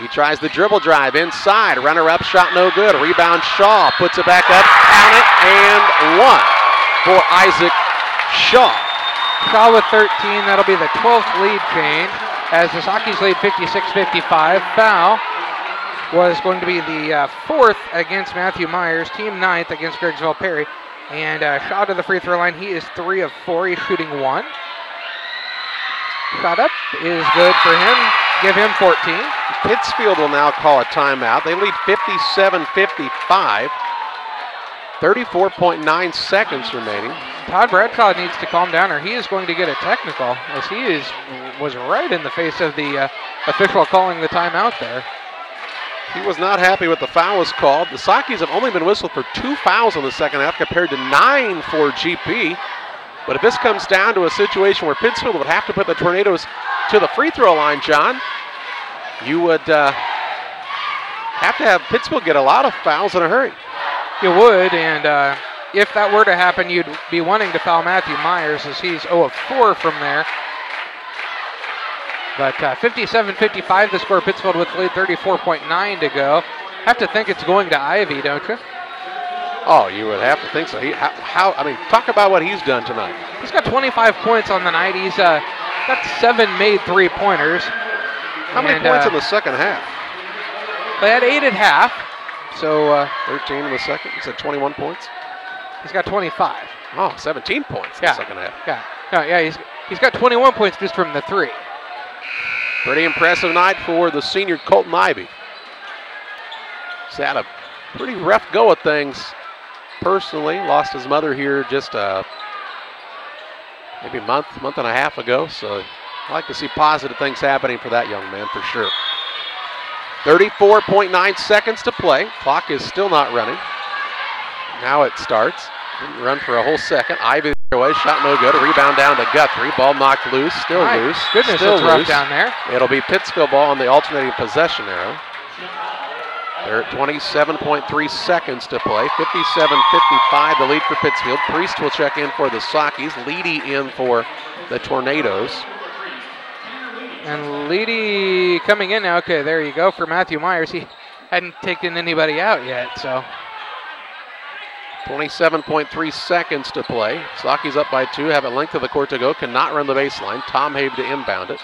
He tries the dribble drive inside, runner up, shot no good. Rebound Shaw, puts it back up, count it, and 1 for Isaac Shaw. Shaw with 13, that'll be the 12th lead change as the Sakis lead 56-55. Foul was going to be the 4th against Matthew Myers, team 9th against Griggsville Perry. And Shaw to the free throw line, he is 3 of 4, he's shooting 1. Shot up is good for him, give him 14. Pittsfield will now call a timeout. They lead 57-55. 34.9 seconds remaining. Todd Bradshaw needs to calm down or he is going to get a technical as he was right in the face of the official calling the timeout there. He was not happy with the foul was called. The Sakis have only been whistled for 2 fouls in the second half compared to 9 for GP. But if this comes down to a situation where Pittsfield would have to put the Tornadoes to the free throw line, John, you would have to have Pittsfield get a lot of fouls in a hurry. You would, and if that were to happen, you'd be wanting to foul Matthew Myers as he's 0 of 4 from there. But 57-55 the score. Pittsfield with the lead, 34.9 to go. Have to think it's going to Ivy, don't you? Oh, you would have to think so. Talk about what he's done tonight. He's got 25 points on the night. He's got 7 made three-pointers. How many points in the second half? They had 8 at half. So 13 in the second. He said 21 points. He's got 25. Oh, 17 points in the second half. He's got 21 points just from the three. Pretty impressive night for the senior Colton Ivy. He's had a pretty rough go at things personally. Lost his mother here just maybe a month and a half ago. So I like to see positive things happening for that young man for sure. 34.9 seconds to play. Clock is still not running. Now it starts. Didn't run for a whole second. Ivy away, shot no good. A rebound down to Guthrie. Ball knocked loose. Still loose. Goodness, still it's loose. rough down there. It'll be Pittsfield ball on the alternating possession arrow. They're at 27.3 seconds to play. 57-55 the lead for Pittsfield. Priest will check in for the Sockies. Leedy in for the Tornadoes. And Leedy coming in now. Okay, there you go for Matthew Myers. He hadn't taken anybody out yet, so. 27.3 seconds to play. Sockies up by 2, have a length of the court to go, cannot run the baseline. Tom Habe to inbound it.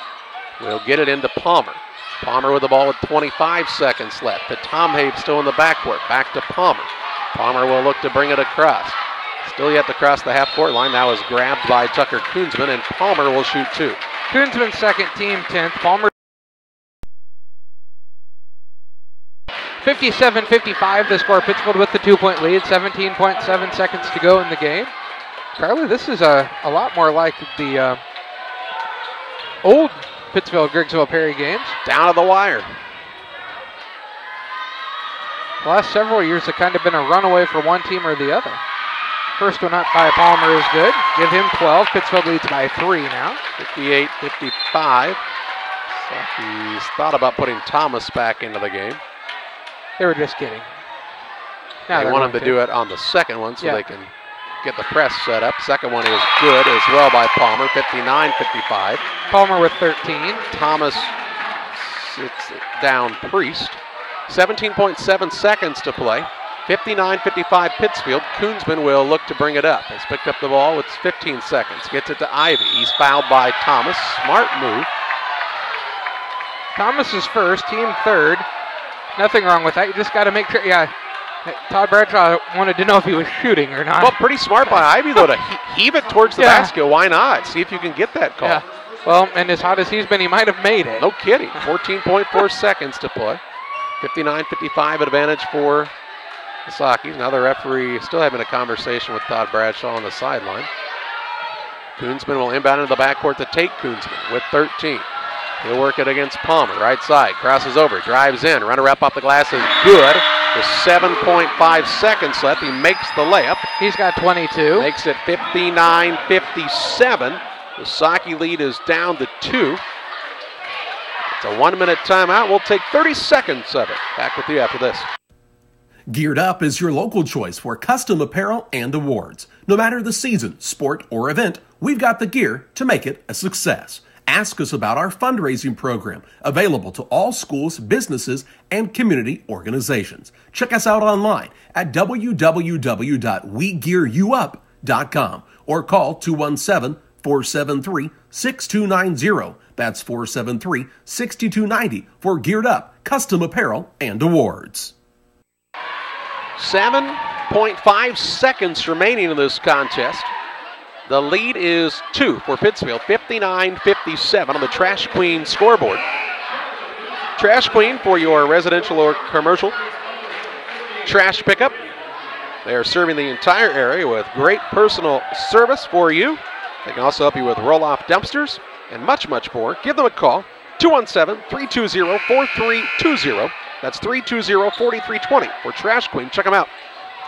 Will get it into Palmer. Palmer with the ball with 25 seconds left. To Tom Habe still in the backcourt. Back to Palmer. Palmer will look to bring it across. Still yet to cross the half-court line. Now is grabbed by Tucker Koonsman, and Palmer will shoot 2. Koonsman second, team 10th. Palmer 57-55 the score. Pittsfield with the 2-point lead. 17.7 seconds to go in the game. Charlie, this is a lot more like the old Pittsfield Griggsville Perry games. Down to the wire. The last several years have kind of been a runaway for one team or the other. First one up by Palmer is good. Give him 12. Pittsfield leads by 3 now. 58-55. He's thought about putting Thomas back into the game. They were just kidding. They want him to do it on the second one so they can get the press set up. Second one is good as well by Palmer. 59-55. Palmer with 13. Thomas sits down Priest. 17.7 seconds to play. 59-55 Pittsfield. Koonsman will look to bring it up. Has picked up the ball with 15 seconds. Gets it to Ivy. He's fouled by Thomas. Smart move. Thomas is first, team third. Nothing wrong with that. You just got to make sure. Yeah, Todd Bradshaw wanted to know if he was shooting or not. Well, pretty smart by Ivy, though, to heave it towards the basket. Why not? See if you can get that call. Yeah. Well, and as hot as he's been, he might have made it. No kidding. 14.4 seconds to play. 59-55 advantage for the Sockies. Now the referee still having a conversation with Todd Bradshaw on the sideline. Koonsman will inbound into the backcourt to take Koonsman with 13. He'll work it against Palmer. Right side. Crosses over. Drives in. Runner-up off the glass is good. With 7.5 seconds left. He makes the layup. He's got 22. Makes it 59-57. The Socky lead is down to 2. It's a 1-minute timeout. We'll take 30 seconds of it. Back with you after this. Geared Up is your local choice for custom apparel and awards. No matter the season, sport, or event, we've got the gear to make it a success. Ask us about our fundraising program, available to all schools, businesses, and community organizations. Check us out online at www.wegearyouup.com or call 217-473-6290. That's 473-6290 for Geared Up, custom apparel, and awards. 7.5 seconds remaining in this contest. The lead is 2 for Pittsfield, 59-57 on the Trash Queen scoreboard. Trash Queen for your residential or commercial trash pickup. They are serving the entire area with great personal service for you. They can also help you with roll-off dumpsters and much, much more. Give them a call, 217-320-4320. That's 320-4320 for Trash Queen. Check them out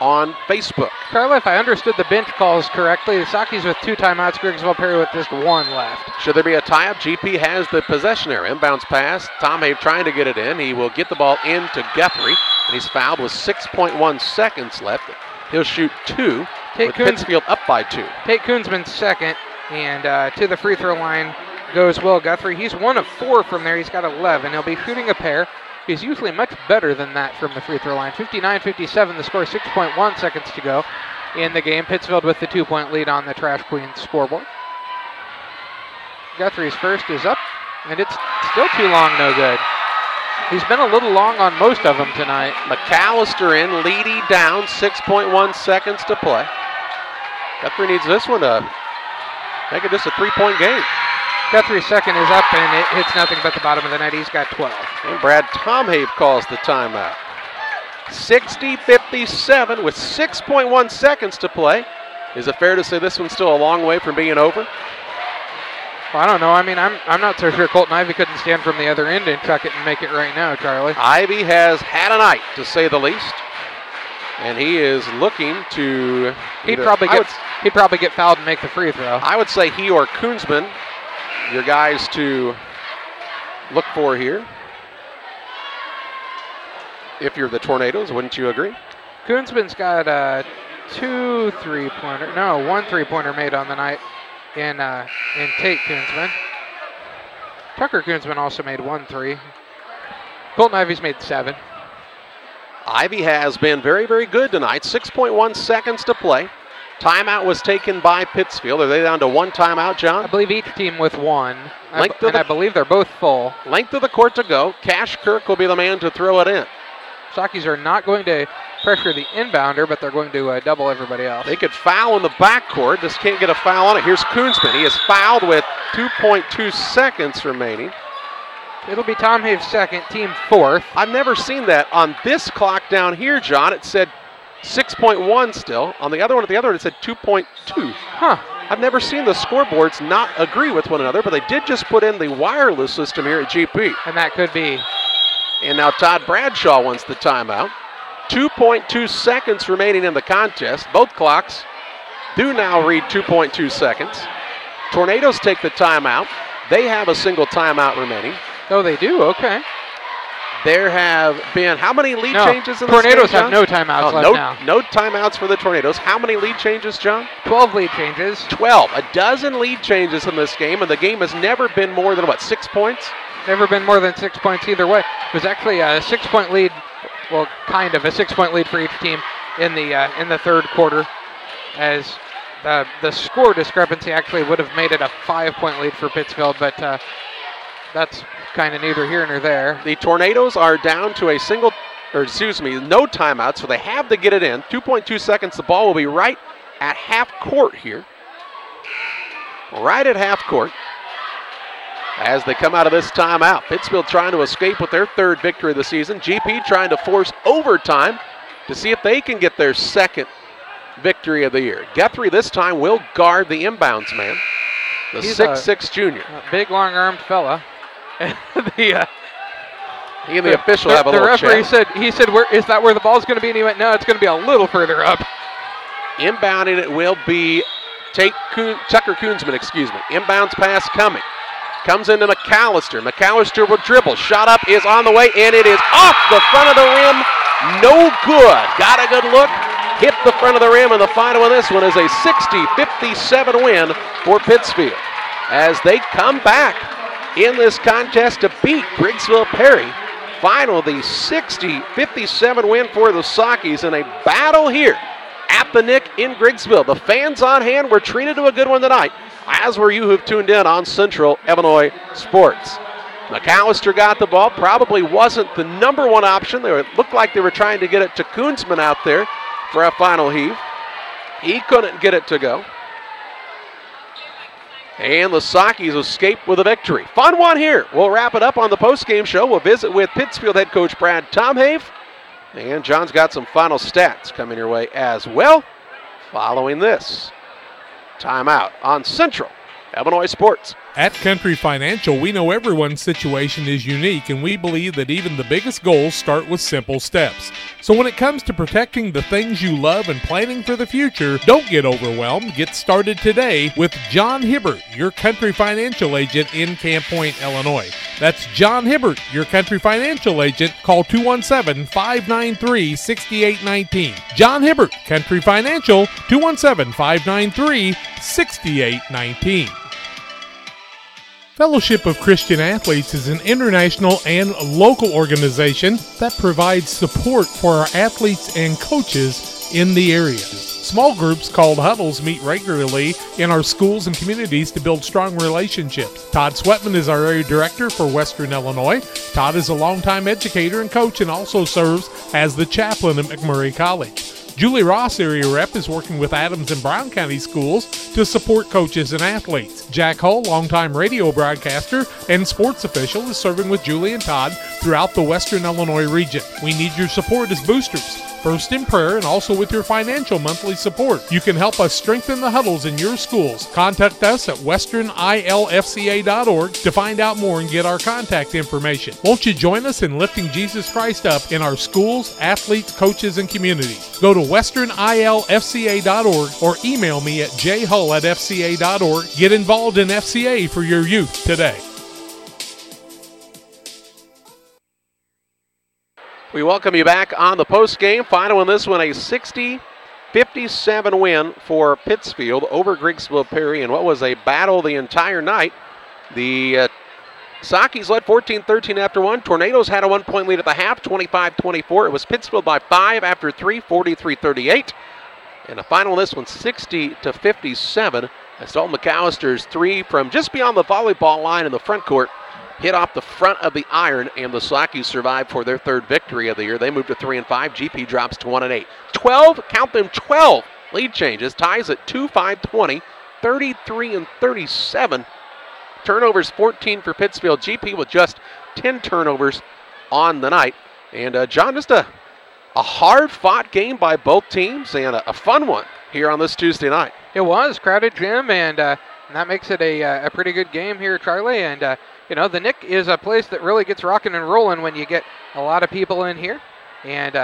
on Facebook. Carla, if I understood the bench calls correctly, the Sockies with 2 timeouts, Griggsville Perry with just 1 left. Should there be a tie-up, GP has the possession area. Inbounds pass. Tom Habe trying to get it in. He will get the ball into Guthrie, and he's fouled with 6.1 seconds left. He'll shoot 2. with Pittsfield up by 2. Tate Koonsman's second, and to the free throw line goes Will Guthrie. He's 1 of 4 from there. He's got 11. He'll be shooting a pair. He's usually much better than that from the free throw line. 59-57, the score, 6.1 seconds to go in the game. Pittsfield with the 2-point lead on the Trash Queens scoreboard. Guthrie's first is up, and it's still too long, no good. He's been a little long on most of them tonight. McAllister in, Leedy down, 6.1 seconds to play. Guthrie needs this one to make it just a 3-point game. Guthrie's second is up, and it hits nothing but the bottom of the net. He's got 12. And Brad Tomhave calls the timeout. 60-57 with 6.1 seconds to play. Is it fair to say this one's still a long way from being over? Well, I don't know. I mean, I'm not so sure Colton Ivy couldn't stand from the other end and chuck it and make it right now, Charlie. Ivy has had a night, to say the least. And he is looking to... He'd probably get fouled and make the free throw. I would say he or Koonsman, your guys to look for here. If you're the Tornadoes, wouldn't you agree? Koonsman's got one three-pointer made on the night in Tate Koonsman. Tucker Koonsman also made 1 3. Colton Ivy's made 7. Ivy has been very, very good tonight. 6.1 seconds to play. Timeout was taken by Pittsfield. Are they down to 1 timeout, John? I believe each team with 1. I believe they're both full. Length of the court to go. Cash Kirk will be the man to throw it in. Sockies are not going to pressure the inbounder, but they're going to double everybody else. They could foul in the backcourt. Just can't get a foul on it. Here's Koonsman. He is fouled with 2.2 seconds remaining. It'll be Tom Have's second, team 4th. I've never seen that on this clock down here, John. It said 6.1 still. On the other one, it said 2.2. Huh. I've never seen the scoreboards not agree with one another, but they did just put in the wireless system here at GP. And that could be. And now Todd Bradshaw wants the timeout. 2.2 seconds remaining in the contest. Both clocks do now read 2.2 seconds. Tornadoes take the timeout. They have a single timeout remaining. Oh, they do? Okay. There have been how many lead changes in this game, Tornadoes John? have no timeouts left now. No timeouts for the Tornadoes. How many lead changes, John? 12 lead changes. 12. A dozen lead changes in this game, and the game has never been more than, 6 points? Never been more than 6 points either way. It was actually a 6-point lead, well, kind of a 6-point lead for each team in the third quarter, as the score discrepancy actually would have made it a 5-point lead for Pittsfield, but that's kind of neither here nor there. The Tornadoes are down to no timeouts, so they have to get it in. 2.2 seconds, the ball will be right at half court here. Right at half court as they come out of this timeout. Pittsfield trying to escape with their 3rd victory of the season. GP trying to force overtime to see if they can get their 2nd victory of the year. Guthrie this time will guard the inbounds man. He's 6'6" junior. A big, long-armed fella. He and the official have a little chat. The referee said, is that where the ball's going to be? And he went, no, it's going to be a little further up. Inbounding it will be Tucker Koonsman, Inbounds pass coming. Comes into McAllister. McAllister will dribble. Shot up is on the way, and it is off the front of the rim. No good. Got a good look. Hit the front of the rim, and the final of this one is a 60-57 win for Pittsfield as they come back in this contest to beat Griggsville Perry. Final, the 60-57 win for the Sockies in a battle here at the Nick in Griggsville. The fans on hand were treated to a good one tonight, as were you who've tuned in on Central Illinois Sports. McAllister got the ball, probably wasn't the number one option. It looked like they were trying to get it to Koonsman out there for a final heave. He couldn't get it to go. And the Sockies escape with a victory. Fun one here. We'll wrap it up on the postgame show. We'll visit with Pittsfield head coach Brad Tomhave. And John's got some final stats coming your way as well following this timeout on Central Illinois Sports. At Country Financial, we know everyone's situation is unique, and we believe that even the biggest goals start with simple steps. So when it comes to protecting the things you love and planning for the future, don't get overwhelmed. Get started today with John Hibbert, your Country Financial agent in Camp Point, Illinois. That's John Hibbert, your Country Financial agent. Call 217-593-6819. John Hibbert, Country Financial, 217-593-6819. Fellowship of Christian Athletes is an international and local organization that provides support for our athletes and coaches in the area. Small groups called huddles meet regularly in our schools and communities to build strong relationships. Todd Sweatman is our area director for Western Illinois. Todd is a longtime educator and coach and also serves as the chaplain at McMurray College. Julie Ross, area rep, is working with Adams and Brown County schools to support coaches and athletes. Jack Hull, longtime radio broadcaster and sports official, is serving with Julie and Todd throughout the Western Illinois region. We need your support as boosters, first in prayer and also with your financial monthly support. You can help us strengthen the huddles in your schools. Contact us at westernilfca.org to find out more and get our contact information. Won't you join us in lifting Jesus Christ up in our schools, athletes, coaches, and communities? Go to westernilfca.org or email me at jhull@fca.org. Get involved in FCA for your youth today. We welcome you back on the postgame. Final in this one, a 60-57 win for Pittsfield over Griggsville Perry, and what was a battle the entire night. The Sakis led 14-13 after one. Tornadoes had a 1-point lead at the half, 25-24. It was Pittsfield by 5 after 3, 43-38. And the final in this one, 60-57. As Dalton McAllister's three from just beyond the volleyball line in the front court hit off the front of the iron, and the Sakis survived for their third victory of the year. They moved to 3-5. GP drops to 1-8. 12, count them, 12 lead changes. Ties at 2-5-20, 33-37. Turnovers 14 for Pittsfield. GP with just 10 turnovers on the night. And John, just a hard-fought game by both teams and a fun one here on this Tuesday night. It was crowded, Jim, and that makes it a pretty good game here, Charlie. And the Nick is a place that really gets rocking and rolling when you get a lot of people in here. And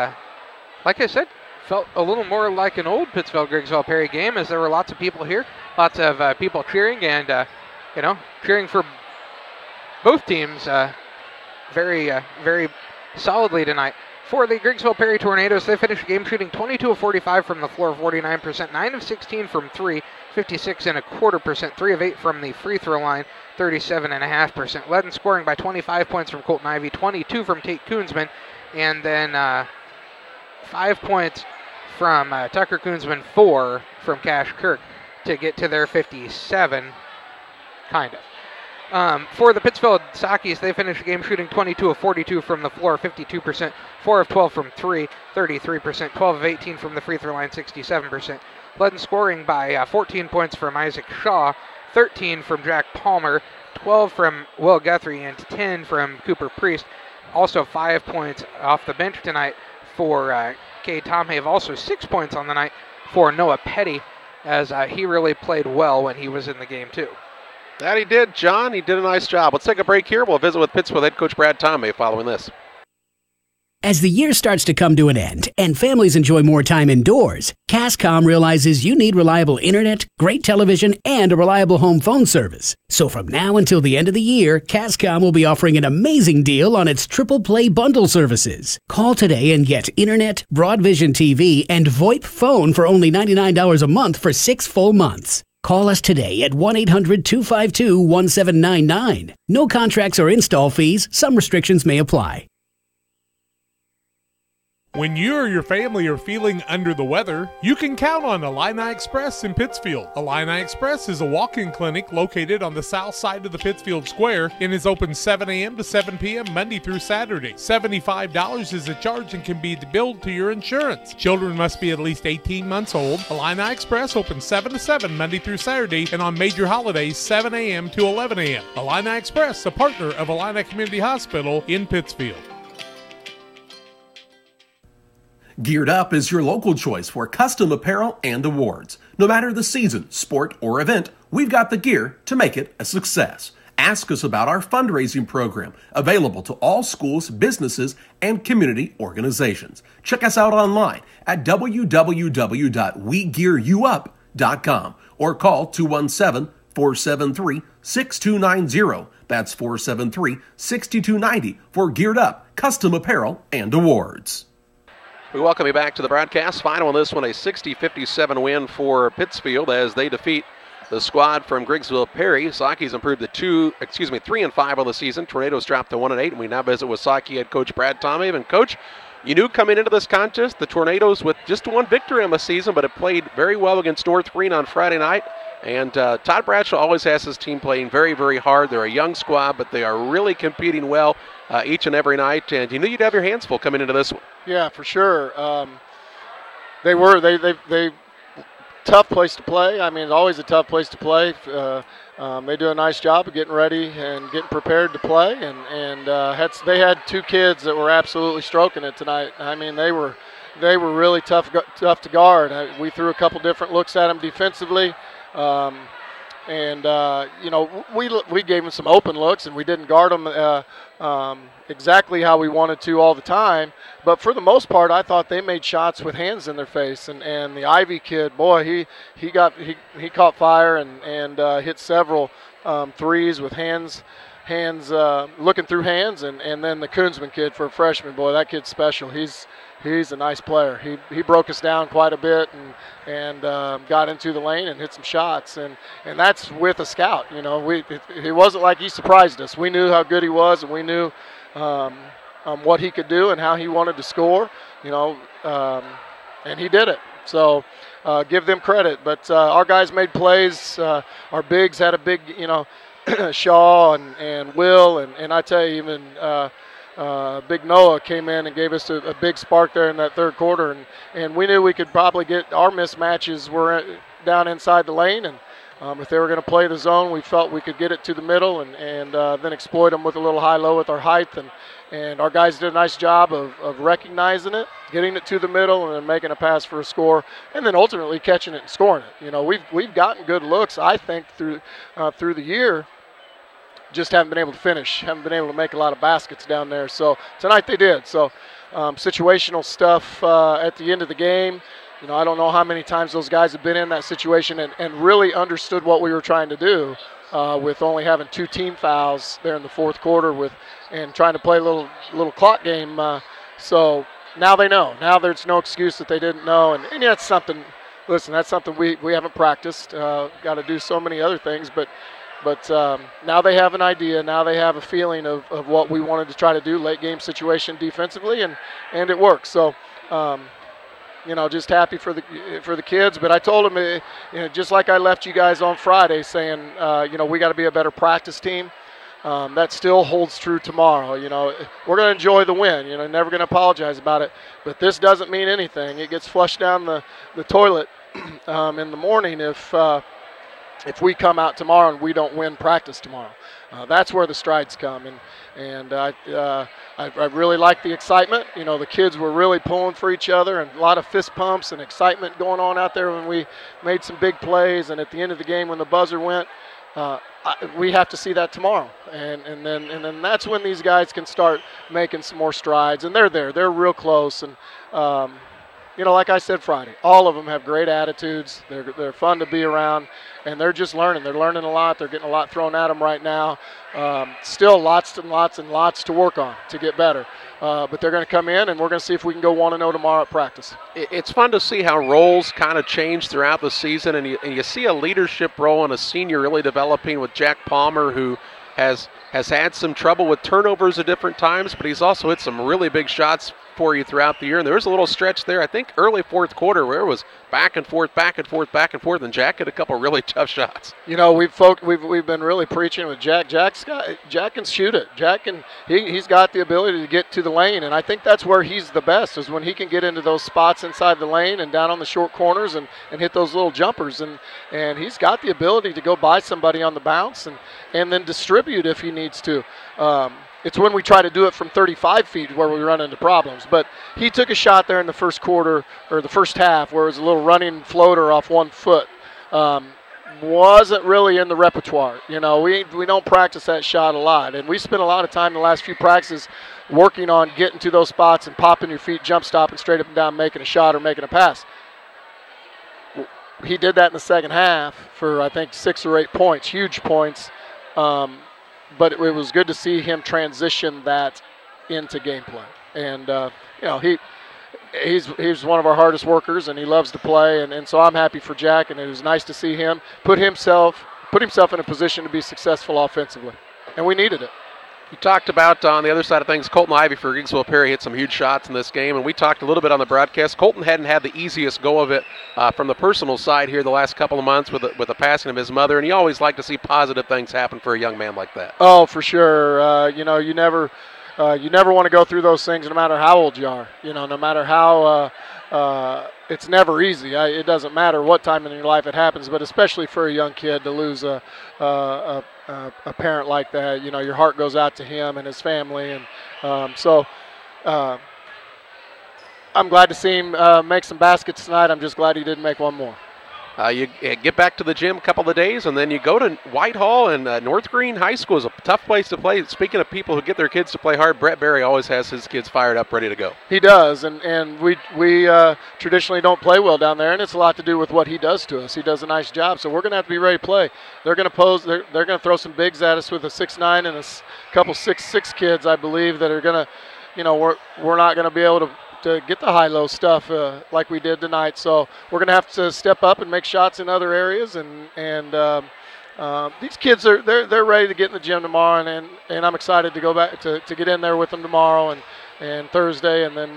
like I said, felt a little more like an old Pittsfield-Griggsville Perry game, as there were lots of people here, lots of people cheering, and cheering for both teams very solidly tonight. For the Griggsville Perry Tornadoes, they finished the game shooting 22 of 45 from the floor, 49%, 9 of 16 from 3, 56.25%, 3 of 8 from the free throw line, 37.5%. Led in scoring by 25 points from Colton Ivy, 22 from Tate Koonsman, and then 5 points from Tucker Koonsman, 4 from Cash Kirk to get to their 57, kind of. For the Pittsfield Sakis, they finished the game shooting 22 of 42 from the floor, 52%, 4 of 12 from 3, 33%, 12 of 18 from the free throw line, 67%. Led in scoring by 14 points from Isaac Shaw, 13 from Jack Palmer, 12 from Will Guthrie, and 10 from Cooper Priest. Also 5 points off the bench tonight for Cade Tomhave. Also 6 points on the night for Noah Petty, as he really played well when he was in the game too. That he did, John. He did a nice job. Let's take a break here. We'll visit with Pittsfield head coach Brad Tomhave following this. As the year starts to come to an end and families enjoy more time indoors, Cascom realizes you need reliable internet, great television, and a reliable home phone service. So from now until the end of the year, Cascom will be offering an amazing deal on its triple play bundle services. Call today and get internet, Broadvision TV, and VoIP phone for only $99 a month for 6 full months. Call us today at 1-800-252-1799. No contracts or install fees. Some restrictions may apply. When you or your family are feeling under the weather, you can count on Illini Express in Pittsfield. Illini Express is a walk-in clinic located on the south side of the Pittsfield Square and is open 7 a.m. to 7 p.m. Monday through Saturday. $75 is the charge and can be billed to your insurance. Children must be at least 18 months old. Illini Express opens 7 to 7 Monday through Saturday and on major holidays 7 a.m. to 11 a.m. Illini Express, a partner of Illini Community Hospital in Pittsfield. Geared Up is your local choice for custom apparel and awards. No matter the season, sport, or event, we've got the gear to make it a success. Ask us about our fundraising program, available to all schools, businesses, and community organizations. Check us out online at www.wegearyouup.com or call 217-473-6290. That's 473-6290 for Geared Up, custom apparel, and awards. We welcome you back to the broadcast. Final on this one, a 60-57 win for Pittsfield as they defeat the squad from Griggsville Perry. Saki's improved to 3-5 on the season. Tornadoes dropped to 1-8, and we now visit with Saki head coach Brad Tomave. And coach, you knew coming into this contest, the Tornadoes with just one victory on the season, but it played very well against North Green on Friday night. And Todd Bradshaw always has his team playing very, very hard. They're a young squad, but they are really competing well each and every night. And you knew you'd have your hands full coming into this one. Yeah, for sure. They tough place to play. I mean, it's always a tough place to play. They do a nice job of getting ready and getting prepared to play. And they had two kids that were absolutely stroking it tonight. I mean, they were really tough to guard. We threw a couple different looks at them defensively. We gave them some open looks, and we didn't guard them exactly how we wanted to all the time. But for the most part, I thought they made shots with hands in their face. And the Ivy kid, boy, he caught fire and hit several threes with hands looking through hands. And then the Koonsman kid for a freshman, boy, that kid's special. He's a nice player. He broke us down quite a bit and got into the lane and hit some shots. And that's with a scout. You know, it wasn't like he surprised us. We knew how good he was, and we knew what he could do and how he wanted to score. You know, and he did it. So give them credit. But our guys made plays. Our bigs had a big, Shaw and Will, and I tell you, even Big Noah came in and gave us a big spark there in that third quarter, and we knew we could probably get our mismatches were down inside the lane, and if they were going to play the zone, we felt we could get it to the middle and then exploit them with a little high-low with our height, and our guys did a nice job of recognizing it, getting it to the middle, and then making a pass for a score, and then ultimately catching it and scoring it. You know, we've gotten good looks, I think, through the year. Just haven't been able to finish, haven't been able to make a lot of baskets down there. So tonight they did. So situational stuff at the end of the game. You know, I don't know how many times those guys have been in that situation and really understood what we were trying to do with only having 2 team fouls there in the fourth quarter and trying to play a little clock game. So now they know. Now there's no excuse that they didn't know. And that's something, listen, that's something we haven't practiced. Got to do so many other things, But now they have an idea. Now they have a feeling of what we wanted to try to do, late game situation defensively, and it works. So, just happy for the kids. But I told them, just like I left you guys on Friday, saying, we got to be a better practice team. That still holds true tomorrow. We're going to enjoy the win. Never going to apologize about it. But this doesn't mean anything. It gets flushed down the toilet in the morning if we come out tomorrow and we don't win practice tomorrow. That's where the strides come, and I really like the excitement. The kids were really pulling for each other, and a lot of fist pumps and excitement going on out there when we made some big plays. And at the end of the game, when the buzzer went, we have to see that tomorrow, and then that's when these guys can start making some more strides. And they're real close, and like I said Friday, all of them have great attitudes. They're fun to be around, and they're just learning. They're learning a lot. They're getting a lot thrown at them right now. Still lots and lots and lots to work on to get better. But they're going to come in, and we're going to see if we can go 1-0 tomorrow at practice. It's fun to see how roles kind of change throughout the season, and you see a leadership role and a senior really developing with Jack Palmer, who has had some trouble with turnovers at different times, but he's also hit some really big shots for you throughout the year. And there was a little stretch there, I think early fourth quarter, where it was back and forth, and Jack hit a couple really tough shots. We've been really preaching with Jack. Jack can shoot it. He's got the ability to get to the lane, and I think that's where he's the best, is when he can get into those spots inside the lane and down on the short corners and hit those little jumpers. And he's got the ability to go by somebody on the bounce and then distribute if he needs to. It's when we try to do it from 35 feet where we run into problems. But he took a shot there in the first quarter, or the first half, where it was a little running floater off 1 foot. Wasn't really in the repertoire. You know, we don't practice that shot a lot. And we spent a lot of time in the last few practices working on getting to those spots and popping your feet, jump stopping straight up and down, making a shot or making a pass. He did that in the second half for, I think, 6 or 8 points, huge points. But it was good to see him transition that into gameplay. And, you know, he's one of our hardest workers, and he loves to play. And so I'm happy for Jack, and it was nice to see him put himself in a position to be successful offensively. And we needed it. You talked about, on the other side of things, Colton Ivy for Griggsville Perry hit some huge shots in this game, and we talked a little bit on the broadcast. Colton hadn't had the easiest go of it from the personal side here the last couple of months with the passing of his mother, and you always like to see positive things happen for a young man like that. Oh, for sure. You know, you never want to go through those things no matter how old you are. You know, no matter how it's never easy. It doesn't matter what time in your life it happens, but especially for a young kid to lose a parent like that, you know, your heart goes out to him and his family. And so I'm glad to see him make some baskets tonight. I'm just glad he didn't make one more. You get back to the gym a couple of days, and then you go to Whitehall, and North Green High School is a tough place to play. Speaking of people who get their kids to play hard, Brett Berry always has his kids fired up, ready to go. He does, and we traditionally don't play well down there, and it's a lot to do with what he does to us. He does a nice job, so we're going to have to be ready to play. They're going to pose. They're going to throw some bigs at us with a 6'9" and a couple 6'6" kids, I believe, that are going to, you know, we're not going to be able to get the high-low stuff like we did tonight. So we're going to have to step up and make shots in other areas. And these kids they're ready to get in the gym tomorrow, and I'm excited to go back to get in there with them tomorrow and Thursday, and then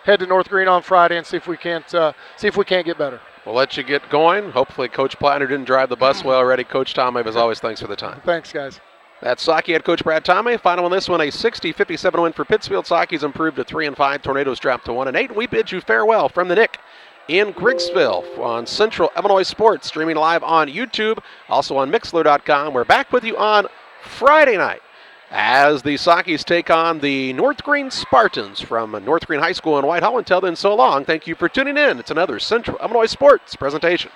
head to North Green on Friday and see if we can't get better. We'll let you get going. Hopefully Coach Plattner didn't drive the bus well already. Coach Tom, as always, thanks for the time. Thanks, guys. That's Saukey head coach Brad Tomei. Final on this one, a 60-57 win for Pittsfield. Saukeys improved to 3-5. Tornadoes dropped to 1-8. We bid you farewell from the Nick in Griggsville on Central Illinois Sports, streaming live on YouTube, also on Mixler.com. We're back with you on Friday night as the Saukeys take on the North Green Spartans from North Green High School in Whitehall. Until then, so long. Thank you for tuning in. It's another Central Illinois Sports presentation.